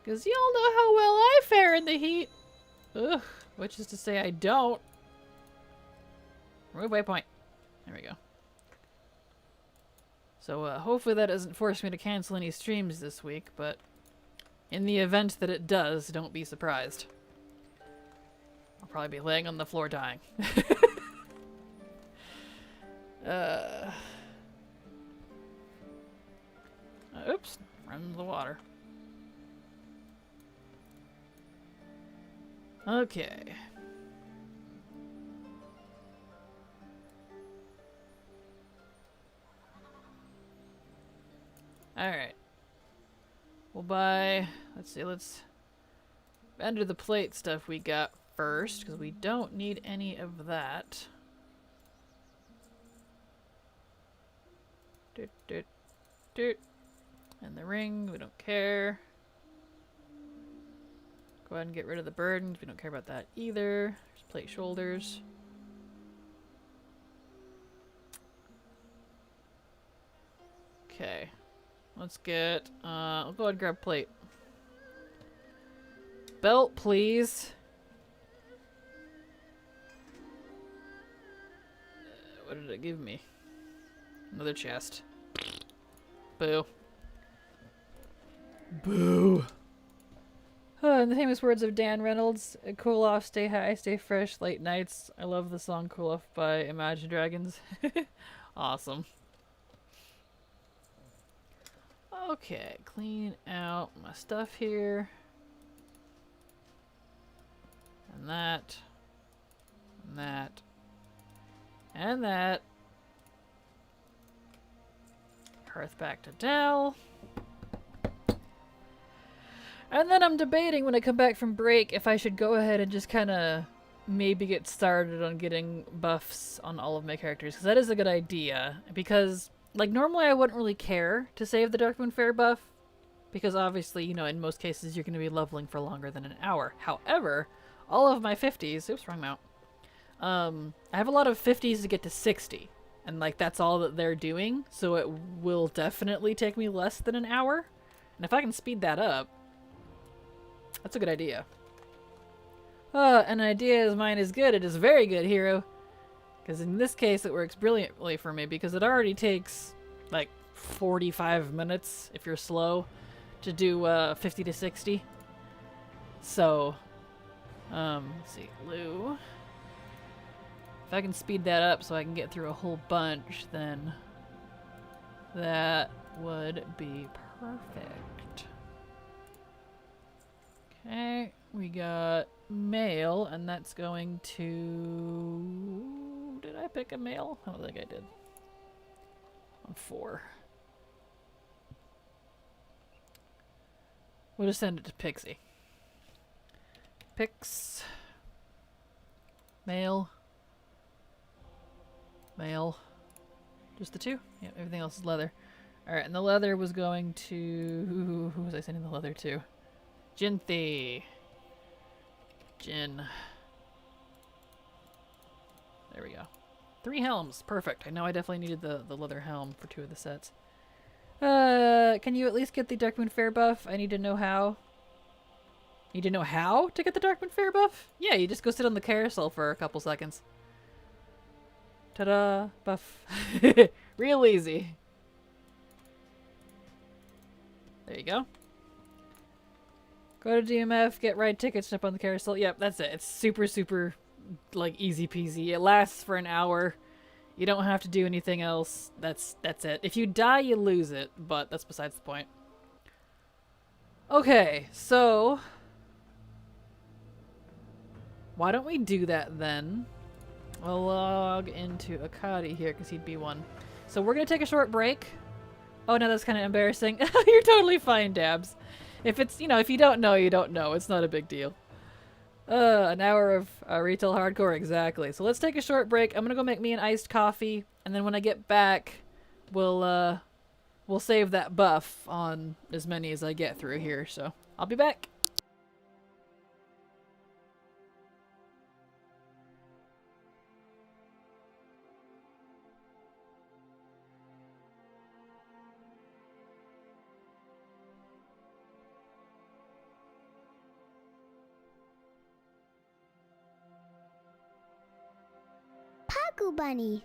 Because y'all know how well I fare in the heat. Ugh. Which is to say I don't. Remove waypoint. There we go. So hopefully that doesn't force me to cancel any streams this week, but in the event that it does, don't be surprised. I'll probably be laying on the floor dying. Oops. Run into the water. Okay. Alright. We'll buy... Let's see, let's enter the plate stuff we got first, because we don't need any of that. Doot, doot, doot. And the ring, we don't care. Go ahead and get rid of the burdens. We don't care about that either. Just plate shoulders. Okay. Let's get, I'll go ahead and grab plate. Belt, please. What did it give me? Another chest. Boo. Boo. In the famous words of Dan Reynolds, cool off, stay high, stay fresh, late nights. I love the song Cool Off by Imagine Dragons. Awesome. Okay, clean out my stuff here. And that. And that. And that. Hearth back to Dell. And then I'm debating when I come back from break if I should go ahead and just kind of maybe get started on getting buffs on all of my characters. Because that is a good idea. Because, like, normally I wouldn't really care to save the Darkmoon Fair buff. Because obviously, you know, in most cases you're going to be leveling for longer than an hour. However, all of my 50s... Oops, wrong mount. I have a lot of 50s to get to 60. And, like, that's all that they're doing. So it will definitely take me less than an hour. And if I can speed that up... That's a good idea. An idea as mine is good. It is very good, hero. Because in this case, it works brilliantly for me. Because it already takes, like, 45 minutes, if you're slow, to do 50 to 60. So, let's see. Lou. If I can speed that up so I can get through a whole bunch, then that would be perfect. Okay, we got mail, and that's going to... Did I pick a mail? I don't think I did. On 4. We'll just send it to Pixie. Pix. Mail. Mail. Just the 2? Yeah, everything else is leather. Alright, and the leather was going to... Who was I sending the leather to? Jinthy. Jin. There we go. 3 helms. Perfect. I know I definitely needed the leather helm for 2 of the sets. Can you at least get the Darkmoon Fair buff? I need to know how. Need to know how to get the Darkmoon Fair buff? Yeah, you just go sit on the carousel for a couple seconds. Ta-da! Buff. Real easy. There you go. Go to DMF, get ride tickets, jump on the carousel. Yep, that's it. It's super, super, like, easy peasy. It lasts for an hour. You don't have to do anything else. That's it. If you die, you lose it, but that's besides the point. Okay, so... why don't we do that then? I'll log into Akadi here, because he'd be one. So we're going to take a short break. Oh, no, that's kind of embarrassing. You're totally fine, Dabs. If it's, you know, if you don't know, you don't know. It's not a big deal. An hour of retail hardcore, exactly. So let's take a short break. I'm gonna go make me an iced coffee, and then when I get back, we'll save that buff on as many as I get through here. So I'll be back. Paku Bunny.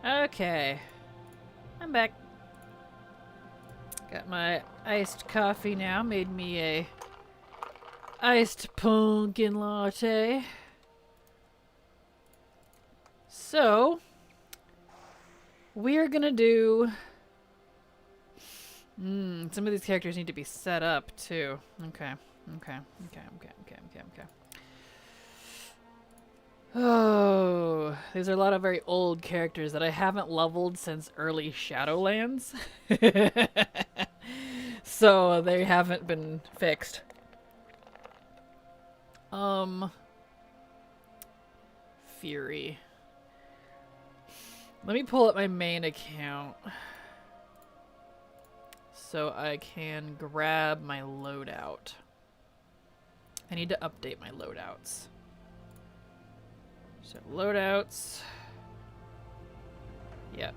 Okay. I'm back. Got my iced coffee now. Made me a iced pumpkin latte. So, we're gonna do... some of these characters need to be set up, too. Okay. Oh, these are a lot of very old characters that I haven't leveled since early Shadowlands. So, they haven't been fixed. Fury. Let me pull up my main account so I can grab my loadout. I need to update my loadouts. So loadouts. Yep.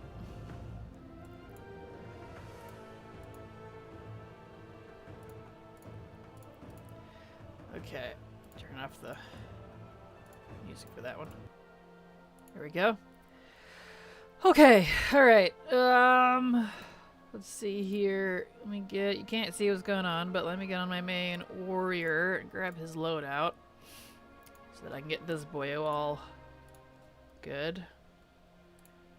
Okay. Turn off the music for that one. There we go. Okay, alright. Let's see here. Let me get... You can't see what's going on, but let me get on my main warrior and grab his loadout so that I can get this boyo all good.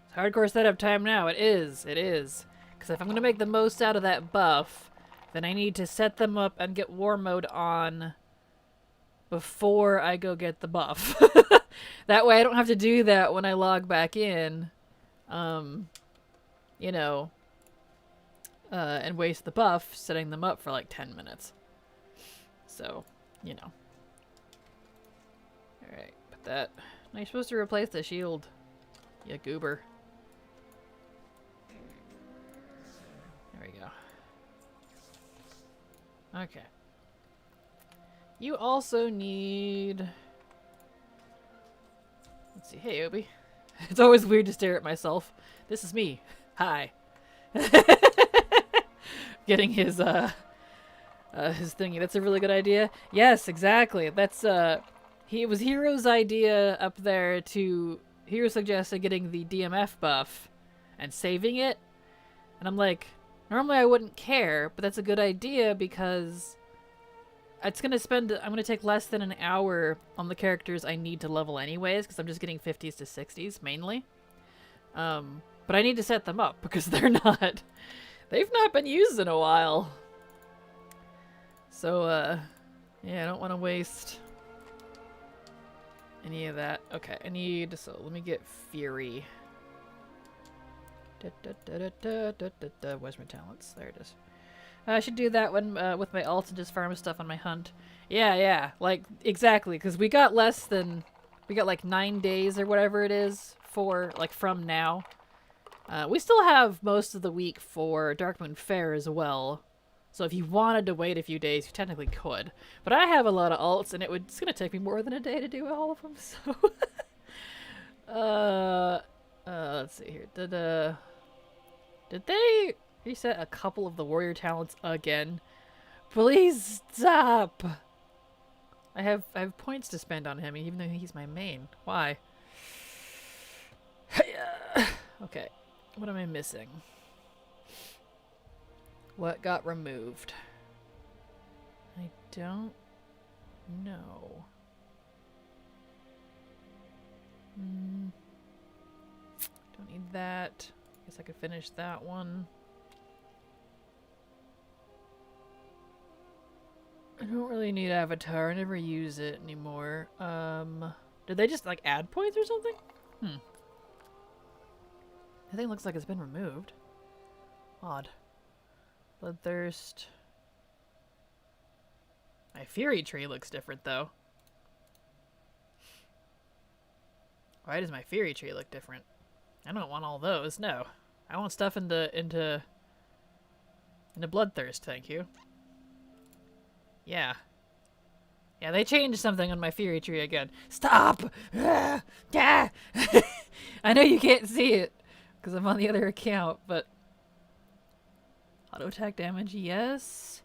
It's hardcore setup time now. It is. It is. Because if I'm going to make the most out of that buff, then I need to set them up and get war mode on before I go get the buff. That way I don't have to do that when I log back in. You know, and waste the buff setting them up for like 10 minutes. So, you know. Alright, put that. Now you're supposed to replace the shield. You goober. There we go. Okay. You also need... Let's see. Hey, Obi. It's always weird to stare at myself. This is me. Hi. Getting his thingy. That's a really good idea. Yes, exactly. That's it was Hero's idea up there to... Hero suggested getting the DMF buff and saving it. And I'm like, normally I wouldn't care, but that's a good idea because I'm gonna take less than an hour on the characters I need to level anyways, because I'm just getting 50s to 60s mainly. But I need to set them up because they've not been used in a while. So, yeah, I don't want to waste any of that. Okay, so let me get Fury. Where's my talents? There it is. I should do that one with my ult and just farm stuff on my hunt. Yeah, like, exactly, because we got like 9 days or whatever it is for, like, from now. We still have most of the week for Darkmoon Fair as well. So if you wanted to wait a few days, you technically could. But I have a lot of ults, and it's going to take me more than a day to do all of them, so... let's see here. Did they reset a couple of the warrior talents again? Please stop! I have points to spend on him, even though he's my main. Why? Okay. What am I missing? What got removed? I don't know. Don't need that. Guess I could finish that one. I don't really need Avatar. I never use it anymore. Did they just like add points or something? I think it looks like it's been removed. Odd. Bloodthirst. My Fury tree looks different though. Why does my Fury tree look different? I don't want all those. No, I want stuff into Bloodthirst. Thank you. Yeah. Yeah, they changed something on my Fury tree again. Stop! I know you can't see it because I'm on the other account, but auto attack damage, yes.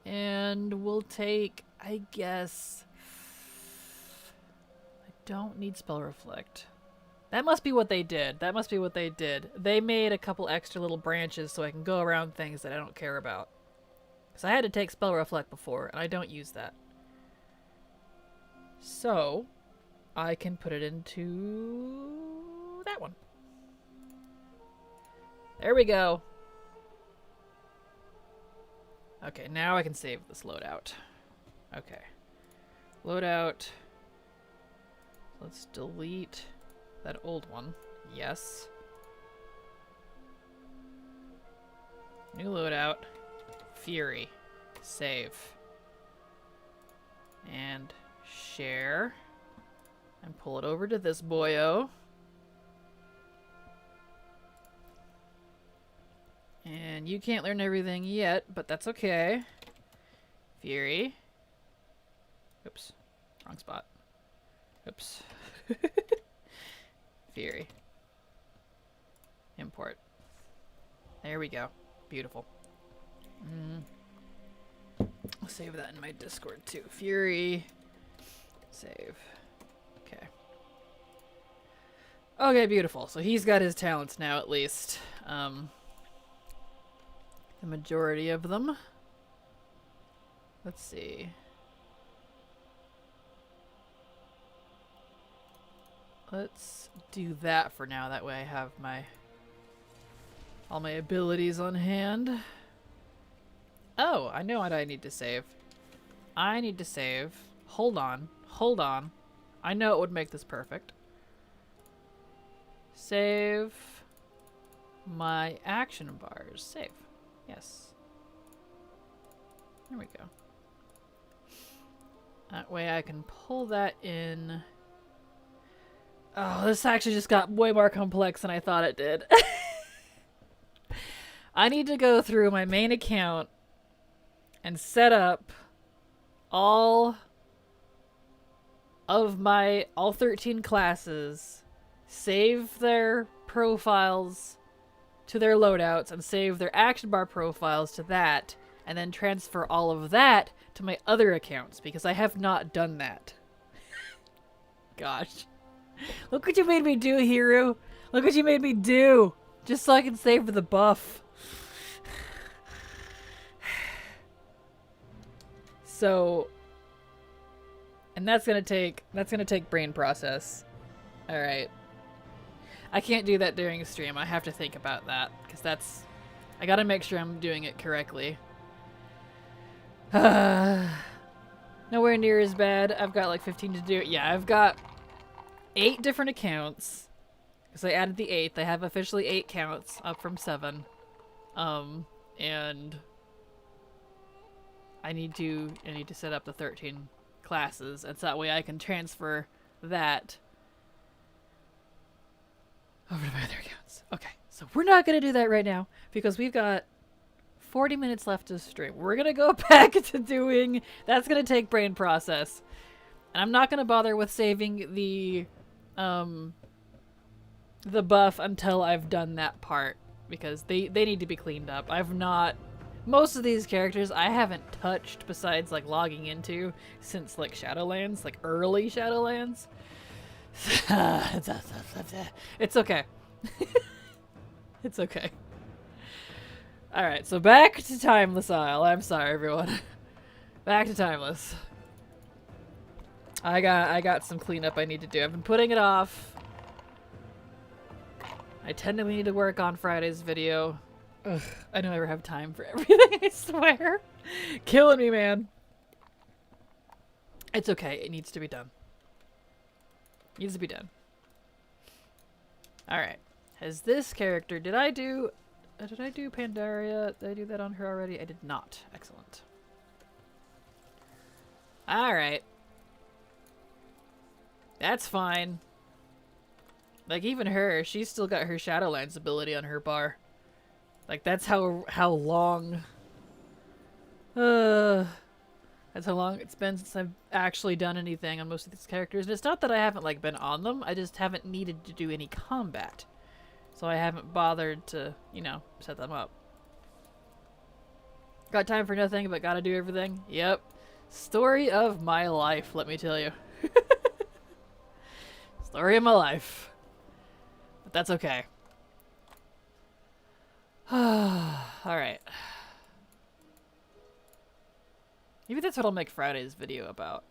And we'll take, I guess, don't need Spell Reflect. That must be what they did. That must be what they did. They made a couple extra little branches so I can go around things that I don't care about. Because I had to take Spell Reflect before, and I don't use that. So, I can put it into that one. There we go. Okay, now I can save this loadout. Okay. Loadout. Let's delete that old one. Yes. New loadout. Fury. Save. And share. And pull it over to this boyo. And you can't learn everything yet, but that's okay. Fury. Oops. Wrong spot. Oops. Fury. Import. There we go. Beautiful. I'll save that in my Discord too. Fury. Save. Okay. Okay, beautiful. So he's got his talents now at least. The majority of them. Let's see. Let's do that for now. That way I have all my abilities on hand. Oh, I know what I need to save. I need to save. Hold on. Hold on. I know it would make this perfect. Save my action bars. Save. Yes. There we go. That way I can pull that in. Oh, this actually just got way more complex than I thought it did. I need to go through my main account and set up all 13 classes, save their profiles to their loadouts, and save their action bar profiles to that, and then transfer all of that to my other accounts, because I have not done that. Gosh. Look what you made me do, Hero. Look what you made me do. Just so I can save the buff. So, and that's gonna take brain process. All right. I can't do that during a stream. I have to think about that because I gotta make sure I'm doing it correctly. Nowhere near as bad. I've got like 15 to do. Yeah, I've got 8 different accounts because I added the 8th. I have officially 8 counts up from 7. And I need to set up the 13 classes, and so that way I can transfer that over to my other accounts. Okay, so we're not gonna do that right now because we've got 40 minutes left to stream. We're gonna go back to doing. That's gonna take brain process, and I'm not gonna bother with saving the buff until I've done that part because they need to be cleaned up. Most of these characters I haven't touched besides like logging into since like Shadowlands, like early Shadowlands. It's okay. It's okay. Alright, so back to Timeless Isle. I'm sorry everyone. Back to Timeless. I got some cleanup I need to do. I've been putting it off. I tend to need to work on Friday's video. Ugh, I don't ever have time for everything, I swear. Killing me, man. It's okay. It needs to be done. Needs to be done. Alright. Has this character... Did I do Pandaria? Did I do that on her already? I did not. Excellent. Alright. That's fine. Like, even her, she's still got her Shadowlands ability on her bar. Like, that's how long... that's how long it's been since I've actually done anything on most of these characters. And it's not that I haven't, like, been on them. I just haven't needed to do any combat. So I haven't bothered to, you know, set them up. Got time for nothing, but gotta do everything. Yep. Story of my life, let me tell you. Story of my life. But that's okay. Alright. Maybe that's what I'll make Friday's video about.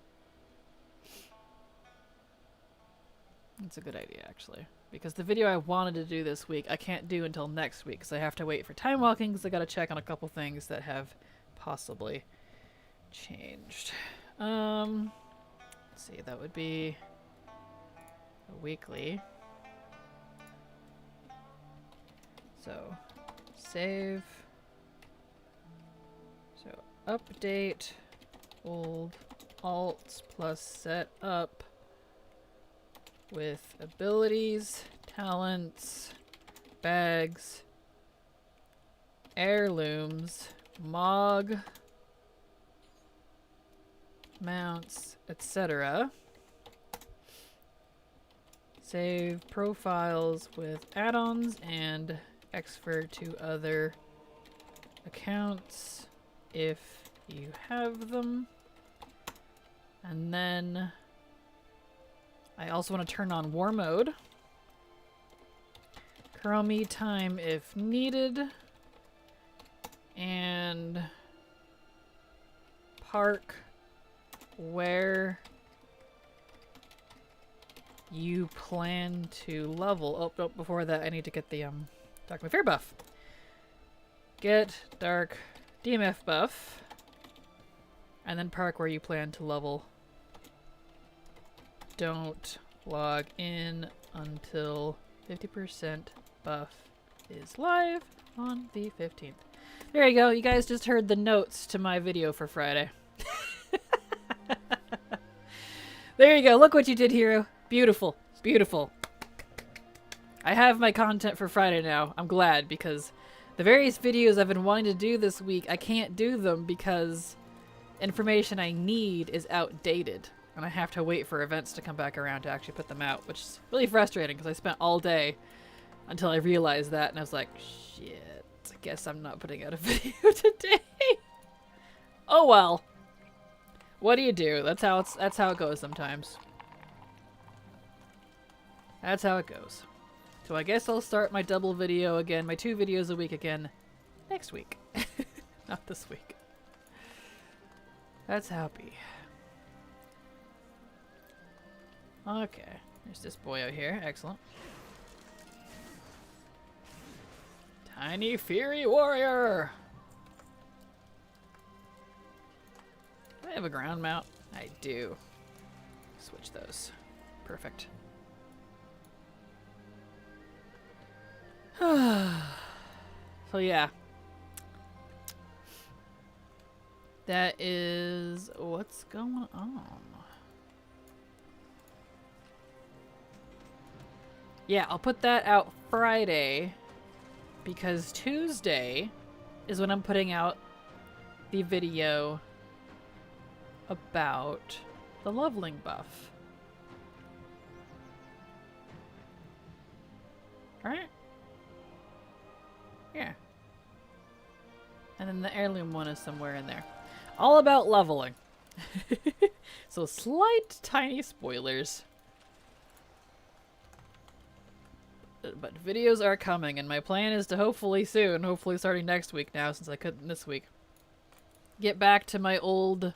That's a good idea, actually. Because the video I wanted to do this week, I can't do until next week, because I have to wait for time walking, because I gotta check on a couple things that have possibly changed. Let's see, that would be a weekly. So, save. So, update old alts plus set up with abilities, talents, bags, heirlooms, MOG, mounts, etc. Save profiles with add-ons and export to other accounts if you have them. And then I also want to turn on war mode. Chromie time if needed. And park where you plan to level. Oh, before that I need to get the Dark Fear buff. Get Dark DMF buff. And then park where you plan to level. Don't log in until 50% buff is live on the 15th. There you go. You guys just heard the notes to my video for Friday. There you go. Look what you did, Hero. Beautiful. Beautiful. I have my content for Friday now. I'm glad, because the various videos I've been wanting to do this week, I can't do them because information I need is outdated. And I have to wait for events to come back around to actually put them out, which is really frustrating because I spent all day until I realized that, and I was like, shit, I guess I'm not putting out a video today. Oh well. What do you do? That's how it goes sometimes. That's how it goes. So I guess I'll start my double video again, my 2 videos a week again next week. Not this week. That's how it be. Okay, there's this boy out here. Excellent. Tiny Fury Warrior! Do I have a ground mount? I do. Switch those. Perfect. So yeah. That is what's going on. Yeah, I'll put that out Friday because Tuesday is when I'm putting out the video about the leveling buff. Right? Yeah. And then the heirloom one is somewhere in there. All about leveling. So slight tiny spoilers. But videos are coming, and my plan is to hopefully soon, hopefully starting next week now since I couldn't this week, get back to my old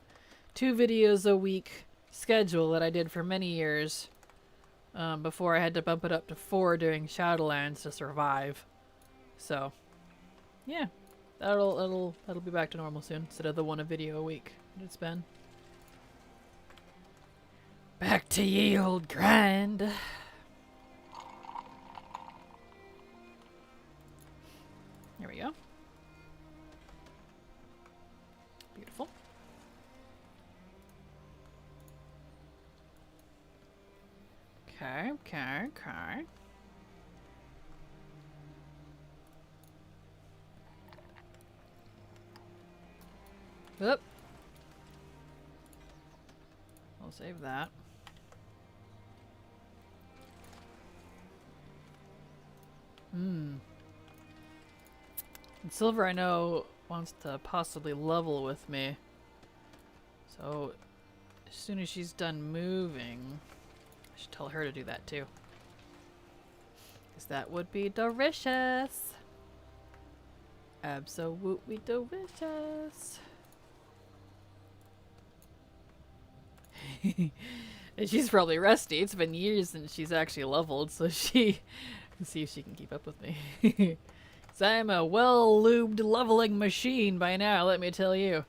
2 videos a week schedule that I did for many years before I had to bump it up to 4 during Shadowlands to survive. So, yeah, that'll be back to normal soon instead of the 1 video a week that it's been. Back to ye old grind. There we go. Beautiful. Okay. Oop. I'll save that. And Silver, I know, wants to possibly level with me. So, as soon as she's done moving, I should tell her to do that too. Because that would be delicious. Absolutely delicious. And she's probably rusty. It's been years since she's actually leveled, so she can see if she can keep up with me. Because I'm a well-lubed leveling machine by now, let me tell you.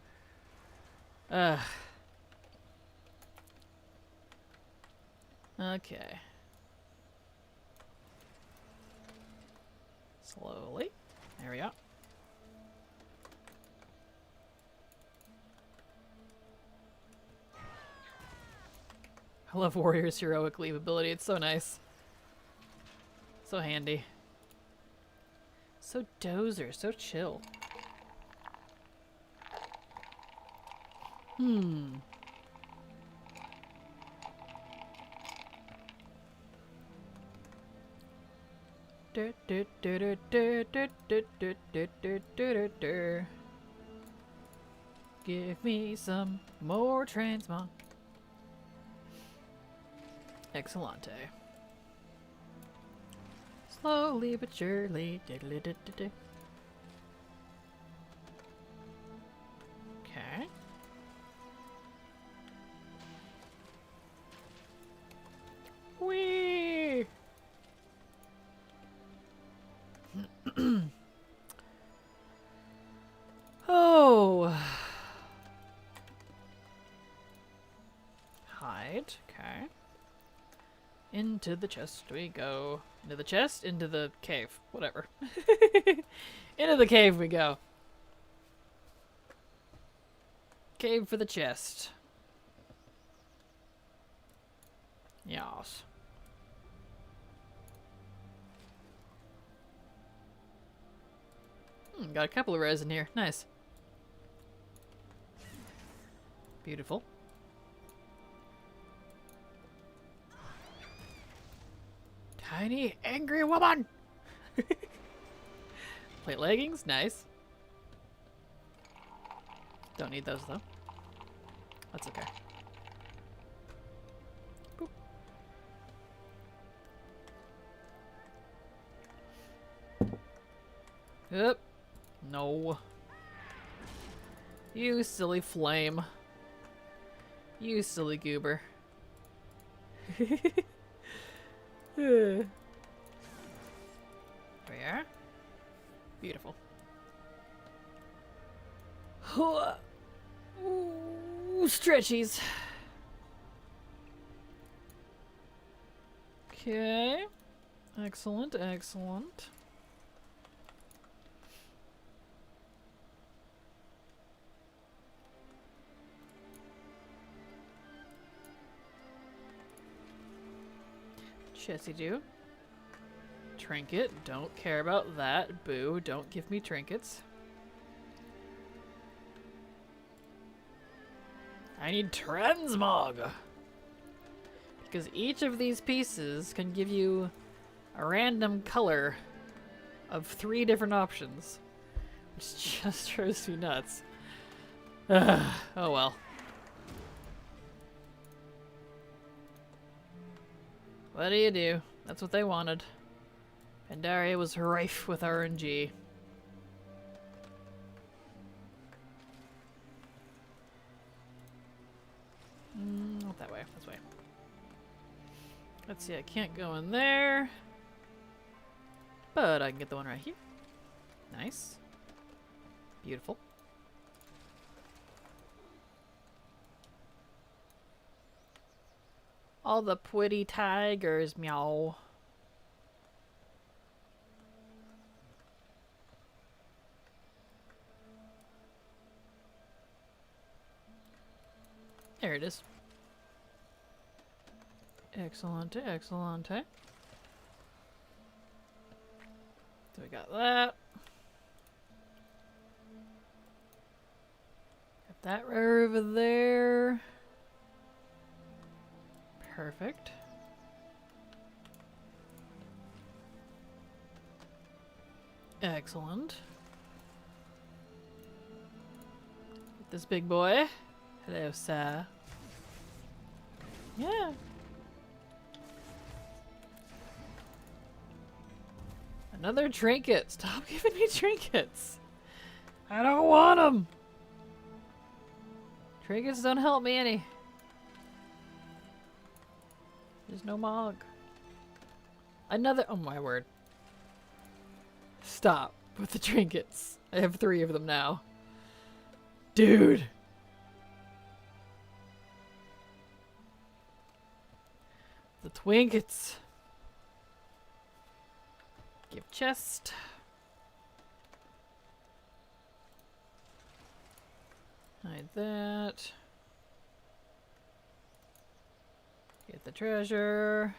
Okay. Slowly. There we go. I love Warrior's heroic leave ability. It's so nice. So handy. So dozer. So chill. Give me some more transmog. Excellente. Slowly but surely. Okay. Whee! Oh. Hide. Okay. Into the chest we go. Into the chest? Into the cave. Whatever. Into the cave we go. Cave for the chest. Yas. Got a couple of res in here. Nice. Beautiful. Tiny, angry woman! Plate leggings, nice. Don't need those though. That's okay. Boop. Yep. No. You silly flame. You silly goober. There we are. Beautiful. Ooh, stretchies. Okay. Excellent, excellent. Chessy do. Trinket. Don't care about that. Boo. Don't give me trinkets. I need transmog. Because each of these pieces can give you a random color of 3 different options. Which just drives me nuts. Oh well. What do you do? That's what they wanted. Pandaria was rife with RNG. Not that way. This way. Let's see. I can't go in there. But I can get the one right here. Nice. Beautiful. All the pretty tigers, meow. There it is. Excellent, excellent. So we got that. Got that right over there. Perfect. Excellent. Get this big boy. Hello, sir. Yeah. Another trinket. Stop giving me trinkets. I don't want them. Trinkets don't help me any. There's no MOG. Another. Oh my word. Stop with the trinkets. I have 3 of them now. Dude. The twinkets. Give chest. Hide that. Get the treasure.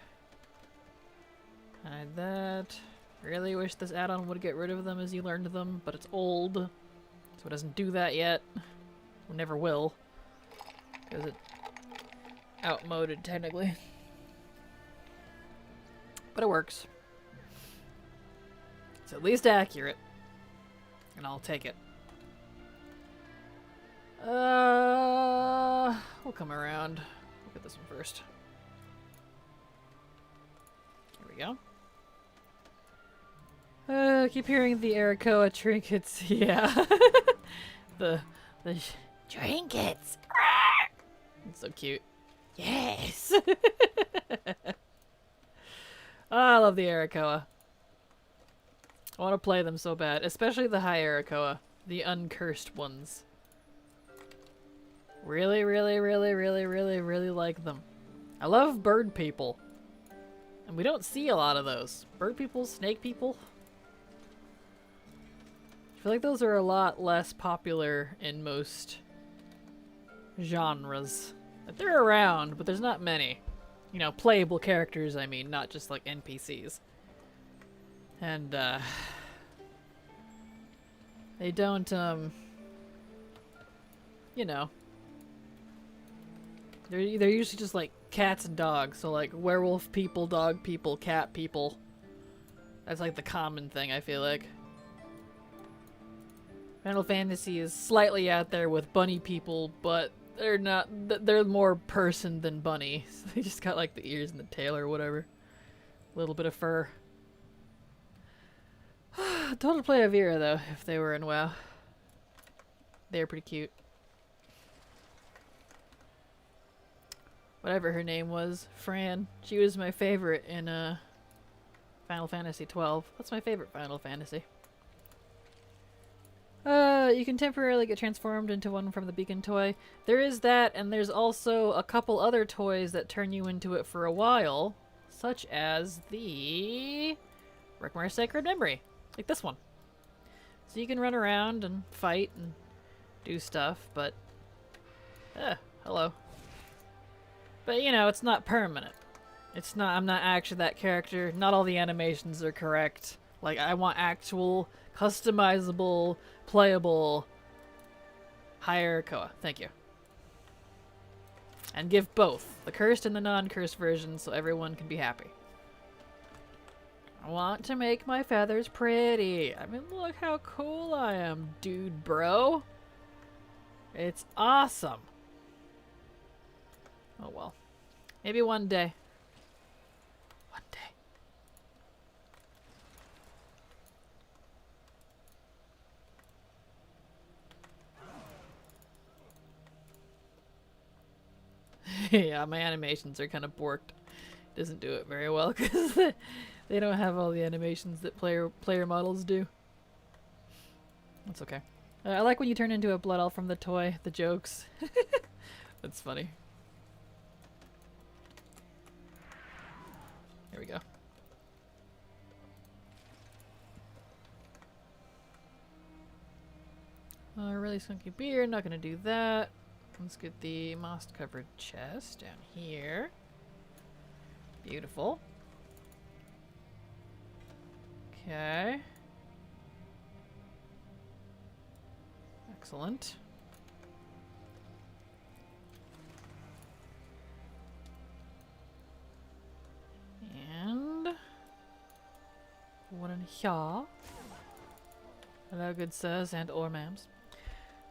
Hide that. Really wish this add-on would get rid of them as you learned them, but it's old, so it doesn't do that yet. It never will, because it's outmoded technically. But it works. It's at least accurate, and I'll take it. We'll come around. Look at this one first. Here we go. Keep hearing the Tarecgosa trinkets. Yeah. the trinkets. It's so cute. Yes. I love the Tarecgosa. I want to play them so bad, especially the high Tarecgosa, the uncursed ones. Really, really, really, really, really, really like them. I love bird people. And we don't see a lot of those. Bird people, snake people. I feel like those are a lot less popular in most genres. Like, they're around, but there's not many. You know, playable characters, I mean, not just like NPCs. And, they don't, you know. They're usually just like cats and dogs, so like werewolf people, dog people, cat people. That's like the common thing, I feel like. Final Fantasy is slightly out there with bunny people, but they're not, they're more person than bunny. So they just got like the ears and the tail or whatever. A little bit of fur. Total play Avira though, if they were in WoW. They're pretty cute. Whatever her name was, Fran. She was my favorite in Final Fantasy 12. That's my favorite Final Fantasy. You can temporarily get transformed into one from the beacon toy. There is that, and there's also a couple other toys that turn you into it for a while, such as the Rickmar Sacred Memory, like this one. So you can run around and fight and do stuff, but hello. But you know, it's not permanent. It's not, I'm not actually that character. Not all the animations are correct. Like, I want actual, customizable, playable Tarecgosa. Thank you. And give both, the cursed and the non-cursed version, so everyone can be happy. I want to make my feathers pretty. I mean, look how cool I am, dude, bro. It's awesome. Oh well. Maybe one day. One day. Yeah, my animations are kind of borked. Doesn't do it very well because they don't have all the animations that player models do. That's okay. I like when you turn into a blood elf from the toy, the jokes. That's funny. Here we go. Really skunky beer, not gonna do that. Let's get the moss covered chest down here. Beautiful. Okay. Excellent. And one in here. Hello, good sirs and or ma'ams.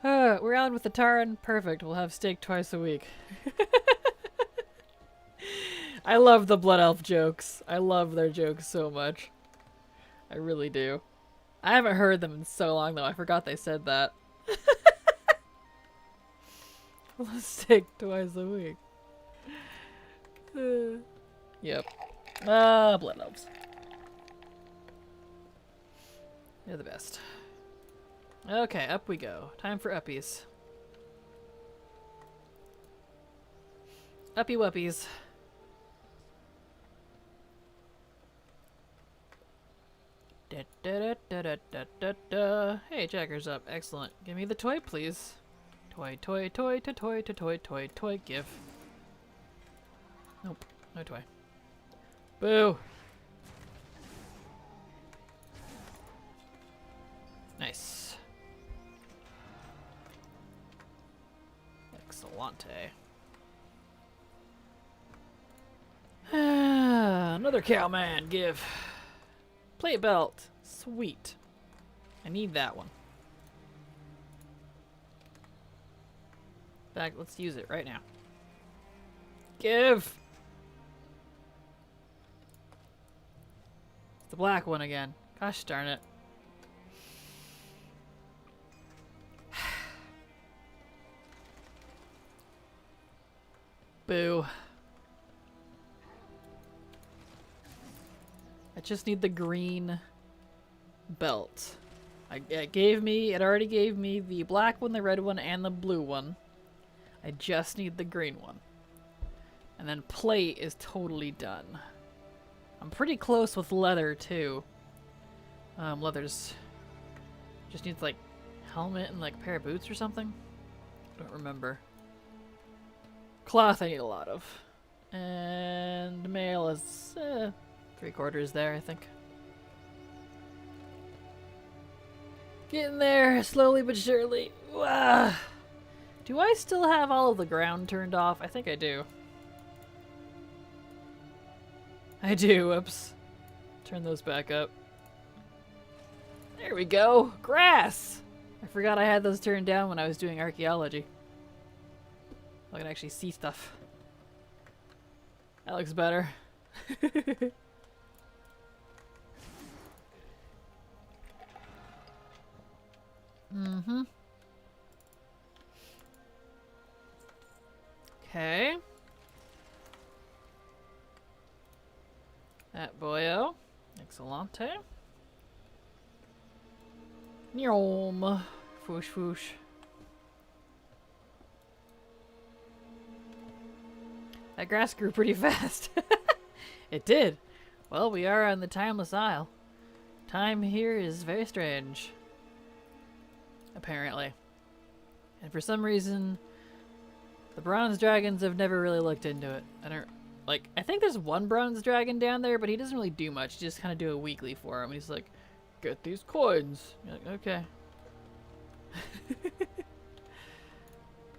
We're out with the Taran. Perfect. We'll have steak twice a week. I love the Blood Elf jokes. I love their jokes so much. I really do. I haven't heard them in so long, though. I forgot they said that. Let's steak twice a week. Yep. Blood elves. They're the best. Okay, up we go. Time for uppies. Uppy wuppies. Da, da, da, da, da, da, da. Hey, Jacker's up. Excellent. Give me the toy, please. Toy, toy, toy, to toy, to toy, toy, toy. Give. Nope. No toy. Boo. Nice. Excellente. Another cowman. Give. Plate belt. Sweet. I need that one. In fact, let's use it right now. Give! It's the black one again. Gosh darn it. Boo. I just need the green belt. It already gave me the black one, the red one, and the blue one. I just need the green one. And then plate is totally done. I'm pretty close with leather too. Leather's just needs like helmet and like a pair of boots or something. Don't remember. Cloth I need a lot of. And mail is 3/4 there, I think. Getting there, slowly but surely. Wah. Do I still have all of the ground turned off? I think I do. I do, whoops. Turn those back up. There we go! Grass! I forgot I had those turned down when I was doing archaeology. I can actually see stuff. That looks better. Mm-hmm. Okay. That boyo. Excellente. Nyom. Foosh foosh. That grass grew pretty fast. It did. Well, we are on the Timeless Isle. Time here is very strange. Apparently. And for some reason, the bronze dragons have never really looked into it. I think there's one bronze dragon down there, but he doesn't really do much. You just kind of do a weekly for him. He's like, get these coins. You're like, okay.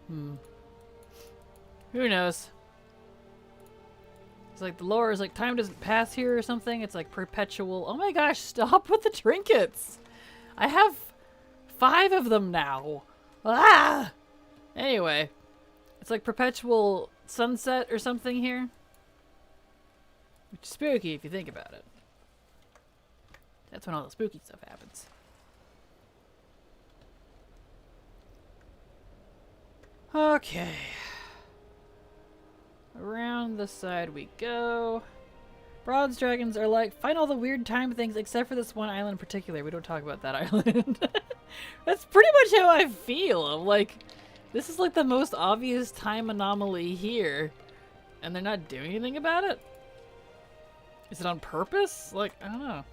Who knows? It's like the lore is like time doesn't pass here or something. It's like perpetual. Oh my gosh, stop with the trinkets. I have 5 of them now. Ah! Anyway, it's like perpetual sunset or something here. Which is spooky if you think about it. That's when all the spooky stuff happens. Okay. Around the side we go. Bronze dragons are like, find all the weird time things except for this one island in particular. We don't talk about that island. That's pretty much how I feel. I'm like, this is like the most obvious time anomaly here. And they're not doing anything about it? Is it on purpose? Like, I don't know.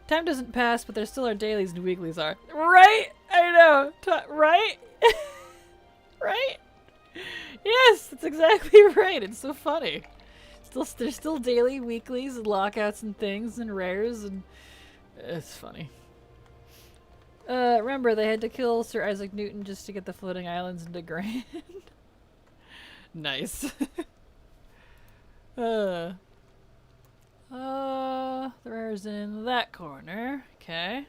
Time doesn't pass, but there still are dailies and weeklies are. Right? I know. Right? Right? Yes, that's exactly right. It's so funny. There's still daily, weeklies, and lockouts and things and rares, and it's funny. Remember, they had to kill Sir Isaac Newton just to get the floating islands into Grand. Nice. The rare's in that corner. Okay.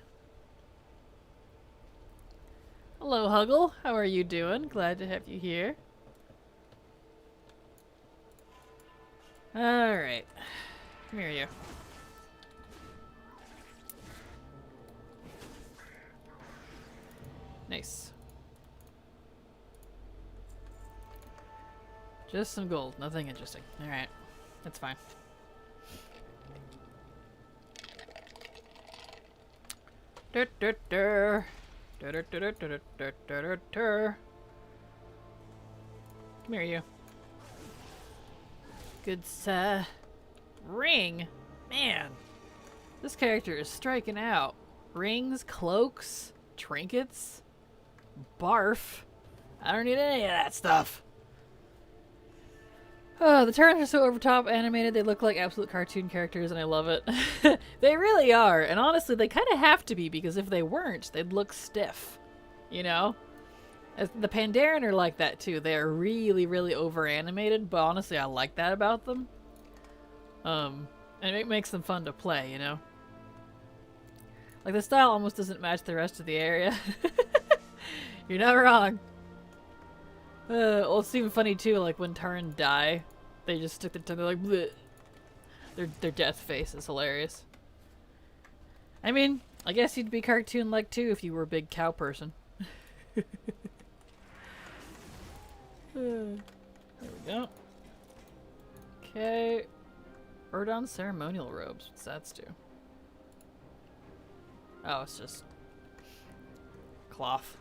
Hello, Huggle. How are you doing? Glad to have you here. Alright. Come here, you. Nice. Just some gold. Nothing interesting. Alright. That's fine. Come here, you. Good sir. Ring? Man. This character is striking out. Rings, cloaks, trinkets, barf. I don't need any of that stuff. Oh, the turns are so over-top animated, they look like absolute cartoon characters, and I love it. They really are, and honestly, they kind of have to be, because if they weren't, they'd look stiff. You know? The Pandaren are like that, too. They are really, really over-animated, but honestly, I like that about them. And it makes them fun to play, you know? Like, the style almost doesn't match the rest of the area. You're not wrong. Well, it's even funny too, like when Taran die, they just stick their tongue, they're like, bleh. Their death face is hilarious. I mean, I guess you'd be cartoon-like too if you were a big cow person. There we go. Okay. Addons ceremonial robes. What's that do? Oh, it's just cloth.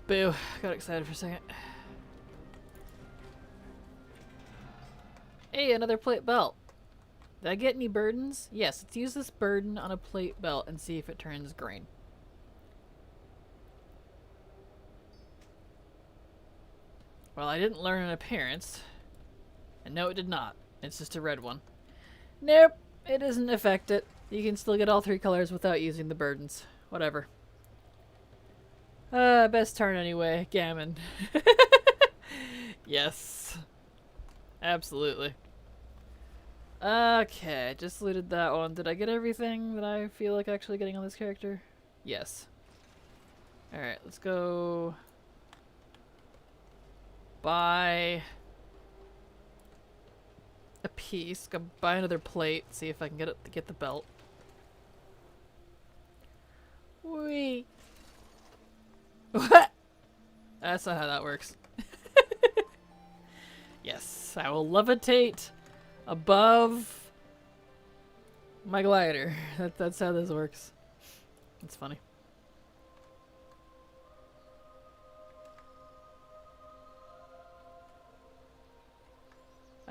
Boo. Got excited for a second. Hey, another plate belt. Did I get any burdens? Yes, let's use this burden on a plate belt and see if it turns green. Well, I didn't learn an appearance. And no, it did not. It's just a red one. Nope, it doesn't affect it. You can still get all three colors without using the burdens. Whatever. Best turn anyway. Gammon. Yes. Absolutely. Okay, just looted that one. Did I get everything that I feel like actually getting on this character? Yes. Alright, let's go buy a piece. Go buy another plate. See if I can get the belt. Whee! What? That's not how that works. Yes, I will levitate above my glider. That's how this works. It's funny.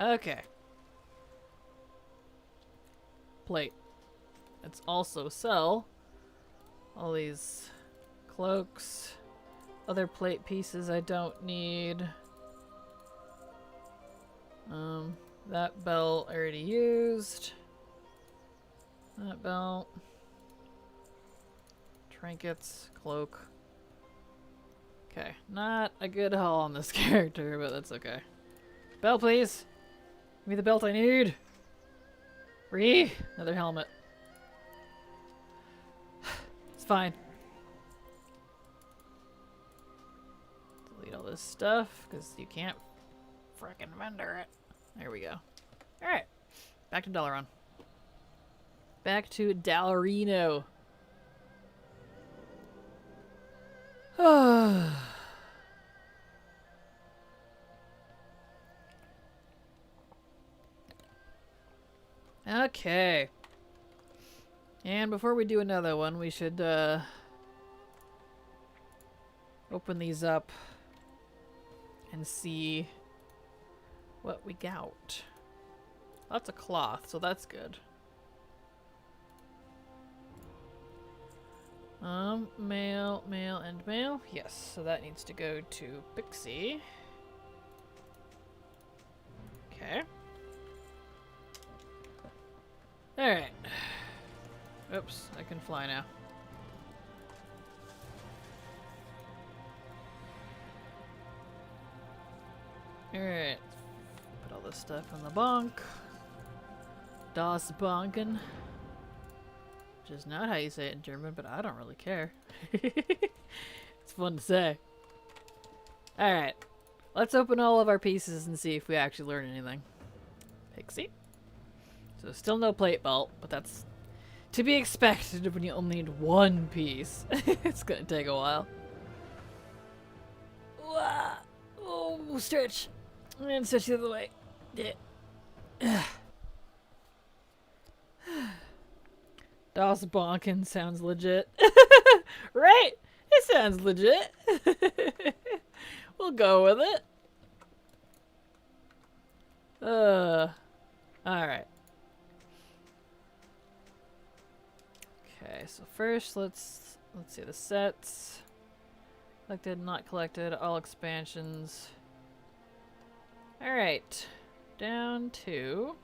Okay. Plate. Let's also sell all these cloaks. Other plate pieces I don't need. That belt I already used. That belt. Trinkets, cloak. Okay, not a good haul on this character, but that's okay. Belt, please! Give me the belt I need! Free! Another helmet. It's fine. Delete all this stuff, because you can't frickin' vendor it. There we go. Alright. Back to Dalaran. Back to Dalarino. Okay. And before we do another one, we should open these up and see what we got. Lots of cloth, so that's good. Mail, and mail. Yes, so that needs to go to Pixie. Okay. Alright. Oops, I can fly now. Alright. Put all this stuff in the bunk. Das Banken. Which is not how you say it in German, but I don't really care. It's fun to say. Alright. Let's open all of our pieces and see if we actually learn anything. Pixie. So still no plate belt, but that's To be expected when you only need one piece. It's gonna take a while. Wah. Oh, stretch. And stretch the other way. Yeah. Das Bonken sounds legit. Right? It sounds legit. We'll go with it. Alright. Okay, so first let's see the sets. Collected, not collected, all expansions. Alright. Down to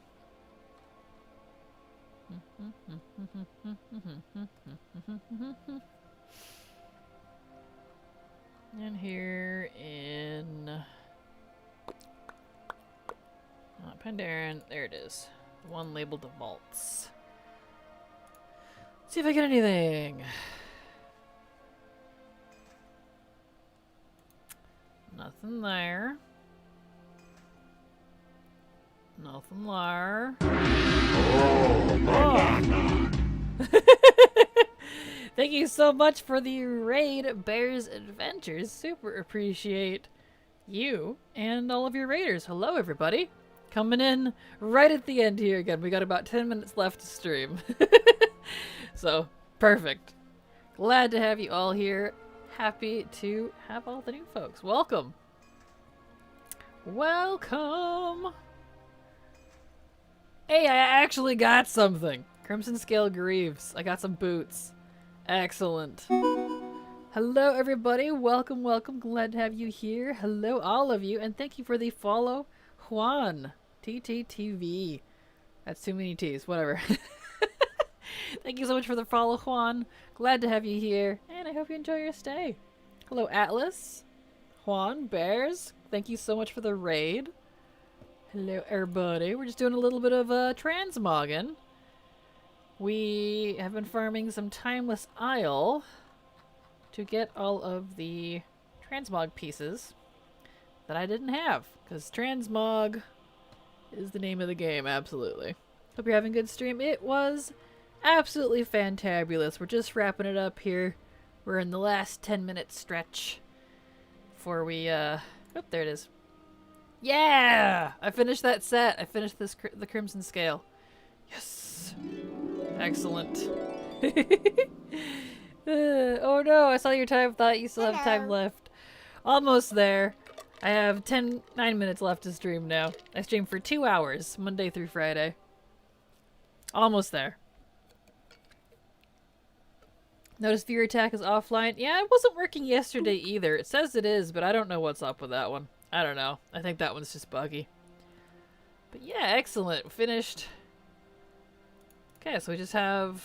and here in Pandaren, there it is. The one labeled the vaults. Let's see if I get anything. Nothing there. Nothing there. Oh. Thank you so much for the raid, Bears Adventures. Super appreciate you and all of your raiders. Hello, everybody. Coming in right at the end here again. We got about 10 minutes left to stream. So, perfect. Glad to have you all here. Happy to have all the new folks. Welcome. Welcome. Hey, I actually got something. Crimson Scale Greaves. I got some boots. Excellent. Hello, everybody. Welcome, welcome. Glad to have you here. Hello, all of you. And thank you for the follow, Juan. TTTV. That's too many T's. Whatever. Thank you so much for the follow, Juan. Glad to have you here. And I hope you enjoy your stay. Hello, Atlas. Juan, Bears. Thank you so much for the raid. Hello, everybody. We're just doing a little bit of transmogging. We have been farming some Timeless Isle to get all of the transmog pieces that I didn't have. Because transmog is the name of the game, absolutely. Hope you're having a good stream. It was absolutely fantabulous. We're just wrapping it up here. We're in the last 10-minute stretch before we, oh, there it is. Yeah! I finished that set. I finished the Crimson Scale. Yes! Excellent. Oh no, I saw your time. Thought you still have time left. Almost there. I have 9 minutes left to stream now. I stream for 2 hours, Monday through Friday. Almost there. Notice viewer attack is offline. Yeah, it wasn't working yesterday either. It says it is, but I don't know what's up with that one. I don't know. I think that one's just buggy. But yeah, excellent. Finished. Okay, so we just have...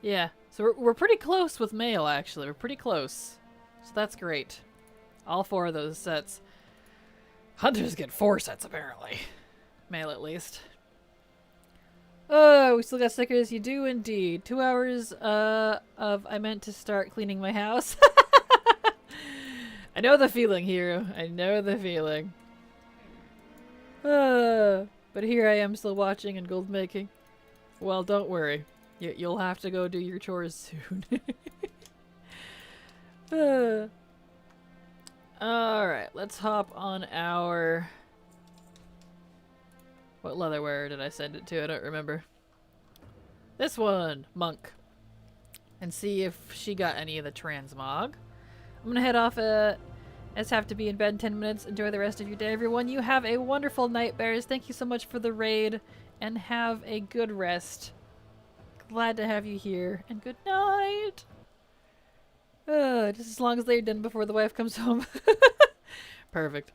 Yeah, so we're pretty close with mail, actually. We're pretty close. So that's great. All 4 of those sets. Hunters get 4 sets, apparently. Mail, at least. Oh, we still got stickers. You do indeed. 2 hours of I meant to start cleaning my house. I know the feeling, hero. I know the feeling. But here I am still watching and gold making. Well, don't worry. You'll have to go do your chores soon. Alright, let's hop on our... What leatherware did I send it to? I don't remember. This one! Monk. And see if she got any of the transmog. I'm gonna head off I just have to be in bed in 10 minutes. Enjoy the rest of your day, everyone. You have a wonderful night, Bears. Thank you so much for the raid. And have a good rest. Glad to have you here. And good night! Just as long as they're done before the wife comes home. Perfect.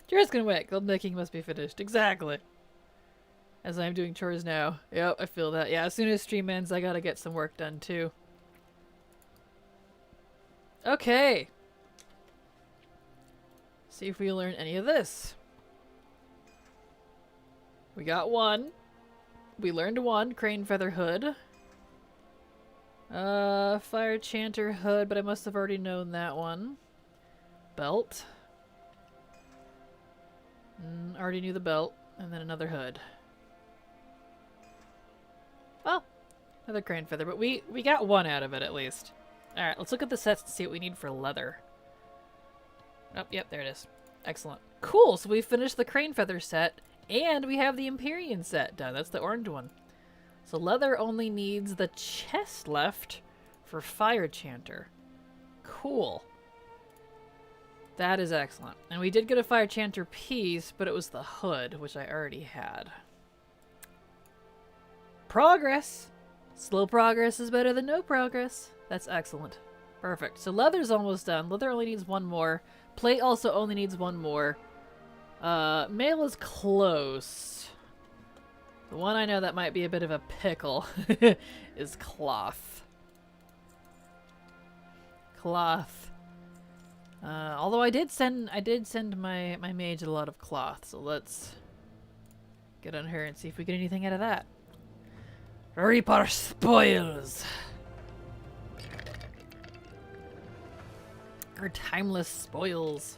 Chores can wait. Gold making must be finished. Exactly. As I'm doing chores now. Yep, I feel that. Yeah, as soon as stream ends, I gotta get some work done too. Okay. See if we learn any of this. We got 1. We learned 1. Crane Feather Hood. Fire Chanter Hood, but I must have already known that one. Belt. Already knew the belt. And then another hood. Well, another crane feather, but we got one out of it at least. Alright, let's look at the sets and see what we need for leather. Oh, yep, there it is. Excellent. Cool, so we finished the crane feather set, and we have the Empyrean set done. That's the orange one. So leather only needs the chest left for Fire Chanter. Cool. That is excellent. And we did get a Fire Chanter piece, but it was the hood, which I already had. Progress! Slow progress is better than no progress. That's excellent. Perfect. So leather's almost done. Leather only needs one more. Plate also only needs one more. Mail is close. The one I know that might be a bit of a pickle is cloth. Cloth. Although I did send my mage a lot of cloth, so let's get on her and see if we get anything out of that. Reaper spoils. Or timeless spoils.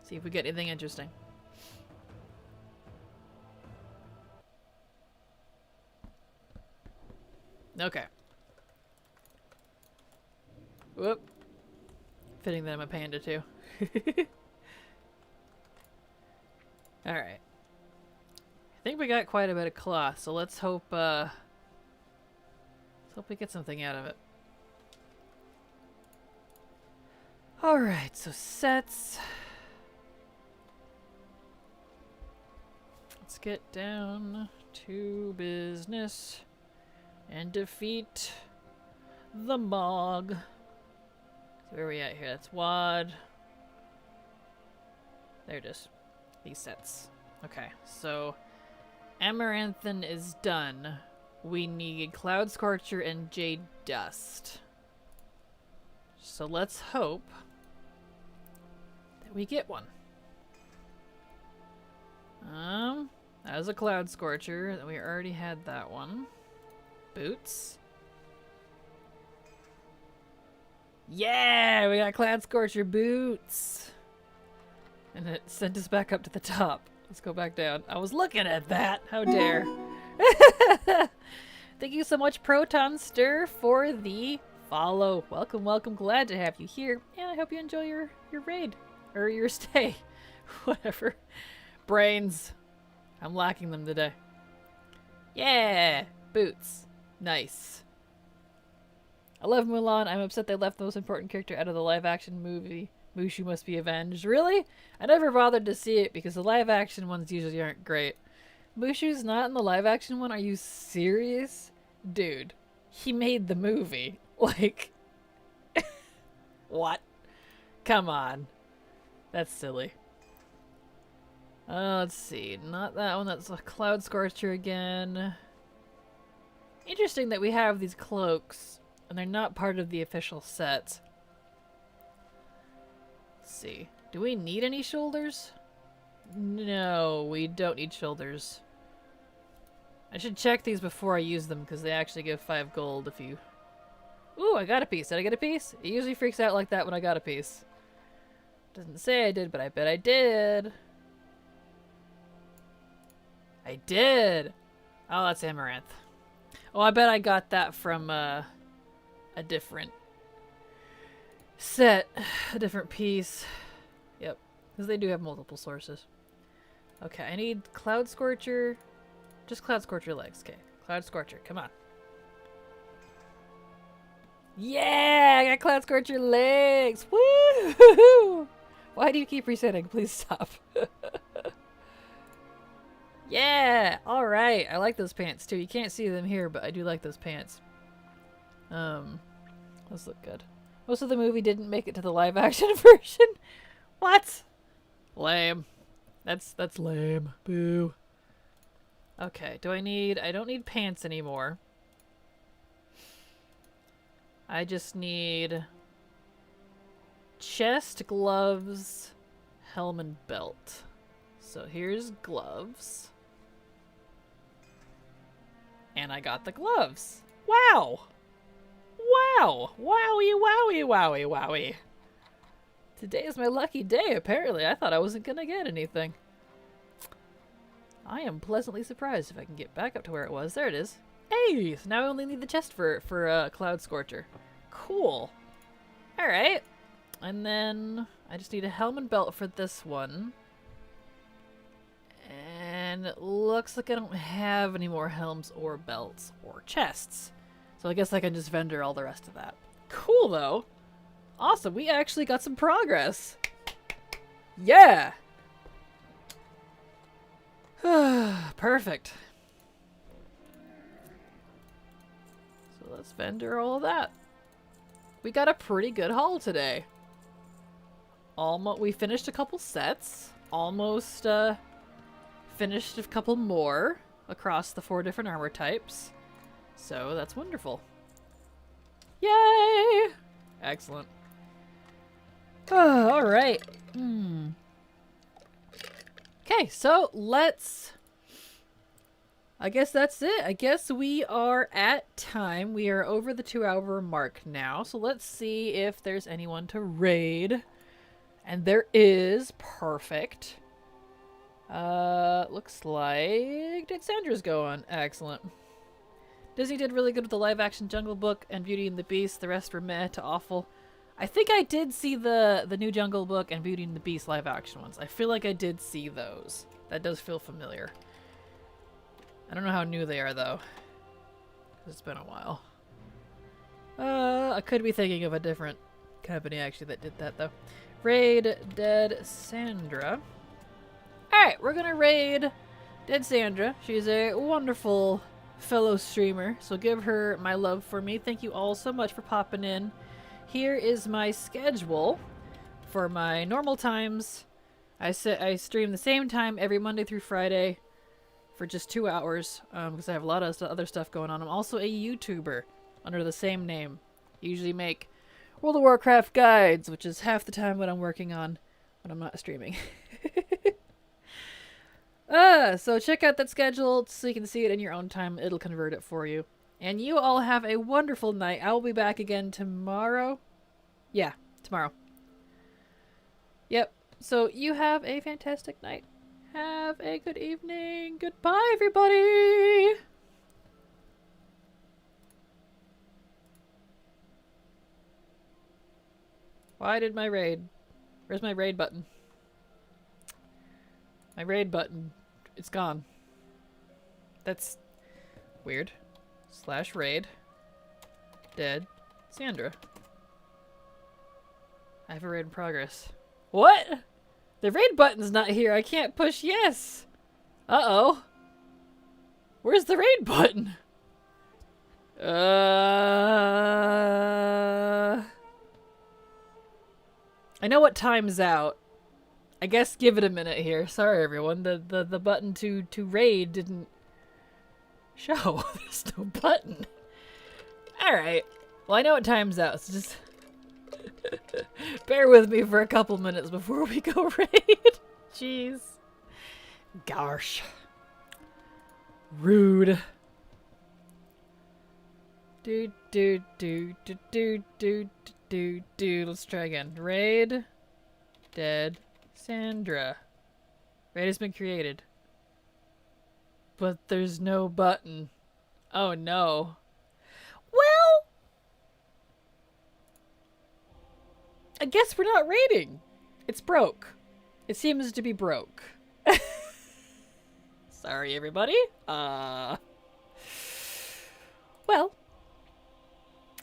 See if we get anything interesting. Okay. Whoop. Fitting that I'm a panda too. Alright. I think we got quite a bit of cloth, so let's hope we get something out of it. Alright, so sets. Let's get down to business and defeat the MOG. So where are we at here? That's WOD. There it is. These sets. Okay, so Amaranthin is done. We need Cloud Scorcher and Jade Dust. So let's hope that we get one. That was a Cloud Scorcher. We already had that one. Boots. Yeah, we got Cloud Scorcher boots. And it sent us back up to the top. Let's go back down. I was looking at that. How dare. Thank you so much, Proton Stir, for the follow. Welcome, welcome. Glad to have you here. And I hope you enjoy your raid. Or your stay. Whatever. Brains. I'm lacking them today. Yeah! Boots. Nice. I love Mulan. I'm upset they left the most important character out of the live-action movie. Mushu must be avenged. Really? I never bothered to see it because the live-action ones usually aren't great. Mushu's not in the live-action one? Are you serious? Dude, he made the movie. Like, what? Come on. That's silly. Let's see. Not that one. That's a Cloud Scorcher again. Interesting that we have these cloaks, and they're not part of the official set. Let's see. Do we need any shoulders? No, we don't need shoulders. I should check these before I use them, because they actually give 5 gold if you... Ooh, I got a piece. Did I get a piece? It usually freaks out like that when I got a piece. Doesn't say I did, but I bet I did. I did! Oh, that's Amaranth. Oh, I bet I got that from a different set. A different piece. Yep. Because they do have multiple sources. Okay, I need Cloud Scorcher. Just Cloud Scorcher legs. Okay, Cloud Scorcher. Come on. Yeah! I got Cloud Scorcher legs! Woo! Why do you keep resetting? Please stop. Yeah! Alright. I like those pants too. You can't see them here, but I do like those pants. Those look good. Most of the movie didn't make it to the live action version. What? Lame. That's lame. Boo. Okay, I don't need pants anymore. I just need chest, gloves, helm, and belt. So here's gloves. And I got the gloves. Wow! Wow! Wowie, wowie, wowie, wowie. Today is my lucky day, apparently. I thought I wasn't gonna get anything. I am pleasantly surprised if I can get back up to where it was. There it is. Hey, so now we only need the chest for Cloud Scorcher. Cool. Alright. And then I just need a helm and belt for this one. And it looks like I don't have any more helms or belts or chests. So I guess I can just vendor all the rest of that. Cool, though. Awesome. We actually got some progress. Yeah! Perfect. So let's vendor all of that. We got a pretty good haul today. We finished a couple sets. Almost, finished a couple more across the 4 different armor types. So that's wonderful. Yay! Excellent. Oh, alright. Okay, so let's... I guess that's it. I guess we are at time. We are over the 2-hour mark now. So let's see if there's anyone to raid. And there is. Perfect. Looks like Sandra's going. Excellent. Disney did really good with the live-action Jungle Book and Beauty and the Beast. The rest were meh to awful. I think I did see the new Jungle Book and Beauty and the Beast live-action ones. I feel like I did see those. That does feel familiar. I don't know how new they are, though. It's been a while. I could be thinking of a different company, actually, that did that, though. Raid Dead Sandra. Alright, we're gonna raid Dead Sandra. She's a wonderful fellow streamer, so give her my love for me. Thank you all so much for popping in. Here is my schedule for my normal times. I stream the same time every Monday through Friday for just 2 hours because I have a lot of other stuff going on. I'm also a YouTuber under the same name. Usually make World of Warcraft guides, which is half the time what I'm working on when I'm not streaming. So check out that schedule so you can see it in your own time. It'll convert it for you. And you all have a wonderful night. I will be back again tomorrow. Yeah, tomorrow. Yep. So you have a fantastic night. Have a good evening. Goodbye, everybody. Why did my raid? Where's my raid button? My raid button. It's gone. That's weird. / raid. Dead. Sandra. I have a raid in progress. What? The raid button's not here. I can't push yes. Uh-oh. Where's the raid button? I know what time's out. I guess give it a minute here. Sorry, everyone. The button to raid didn't show. There's no button. Alright. Well, I know what time's out, so just bear with me for a couple minutes before we go raid. Jeez. Gosh. Rude. Do. Let's try again. Raid. Dead. Sandra. Raid has been created. But there's no button. Oh no. Well, I guess we're not raiding. It's broke. It seems to be broke. Sorry, everybody. Well,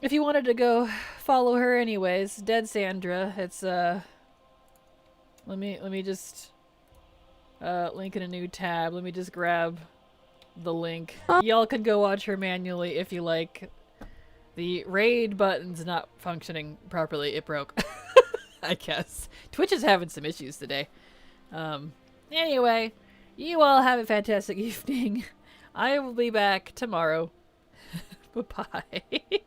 if you wanted to go follow her anyways, Dead Sandra, it's let me just link in a new tab. Let me just grab the link. Y'all can go watch her manually if you like. The raid button's not functioning properly. It broke. I guess. Twitch is having some issues today. Anyway, you all have a fantastic evening. I will be back tomorrow. Bye-bye.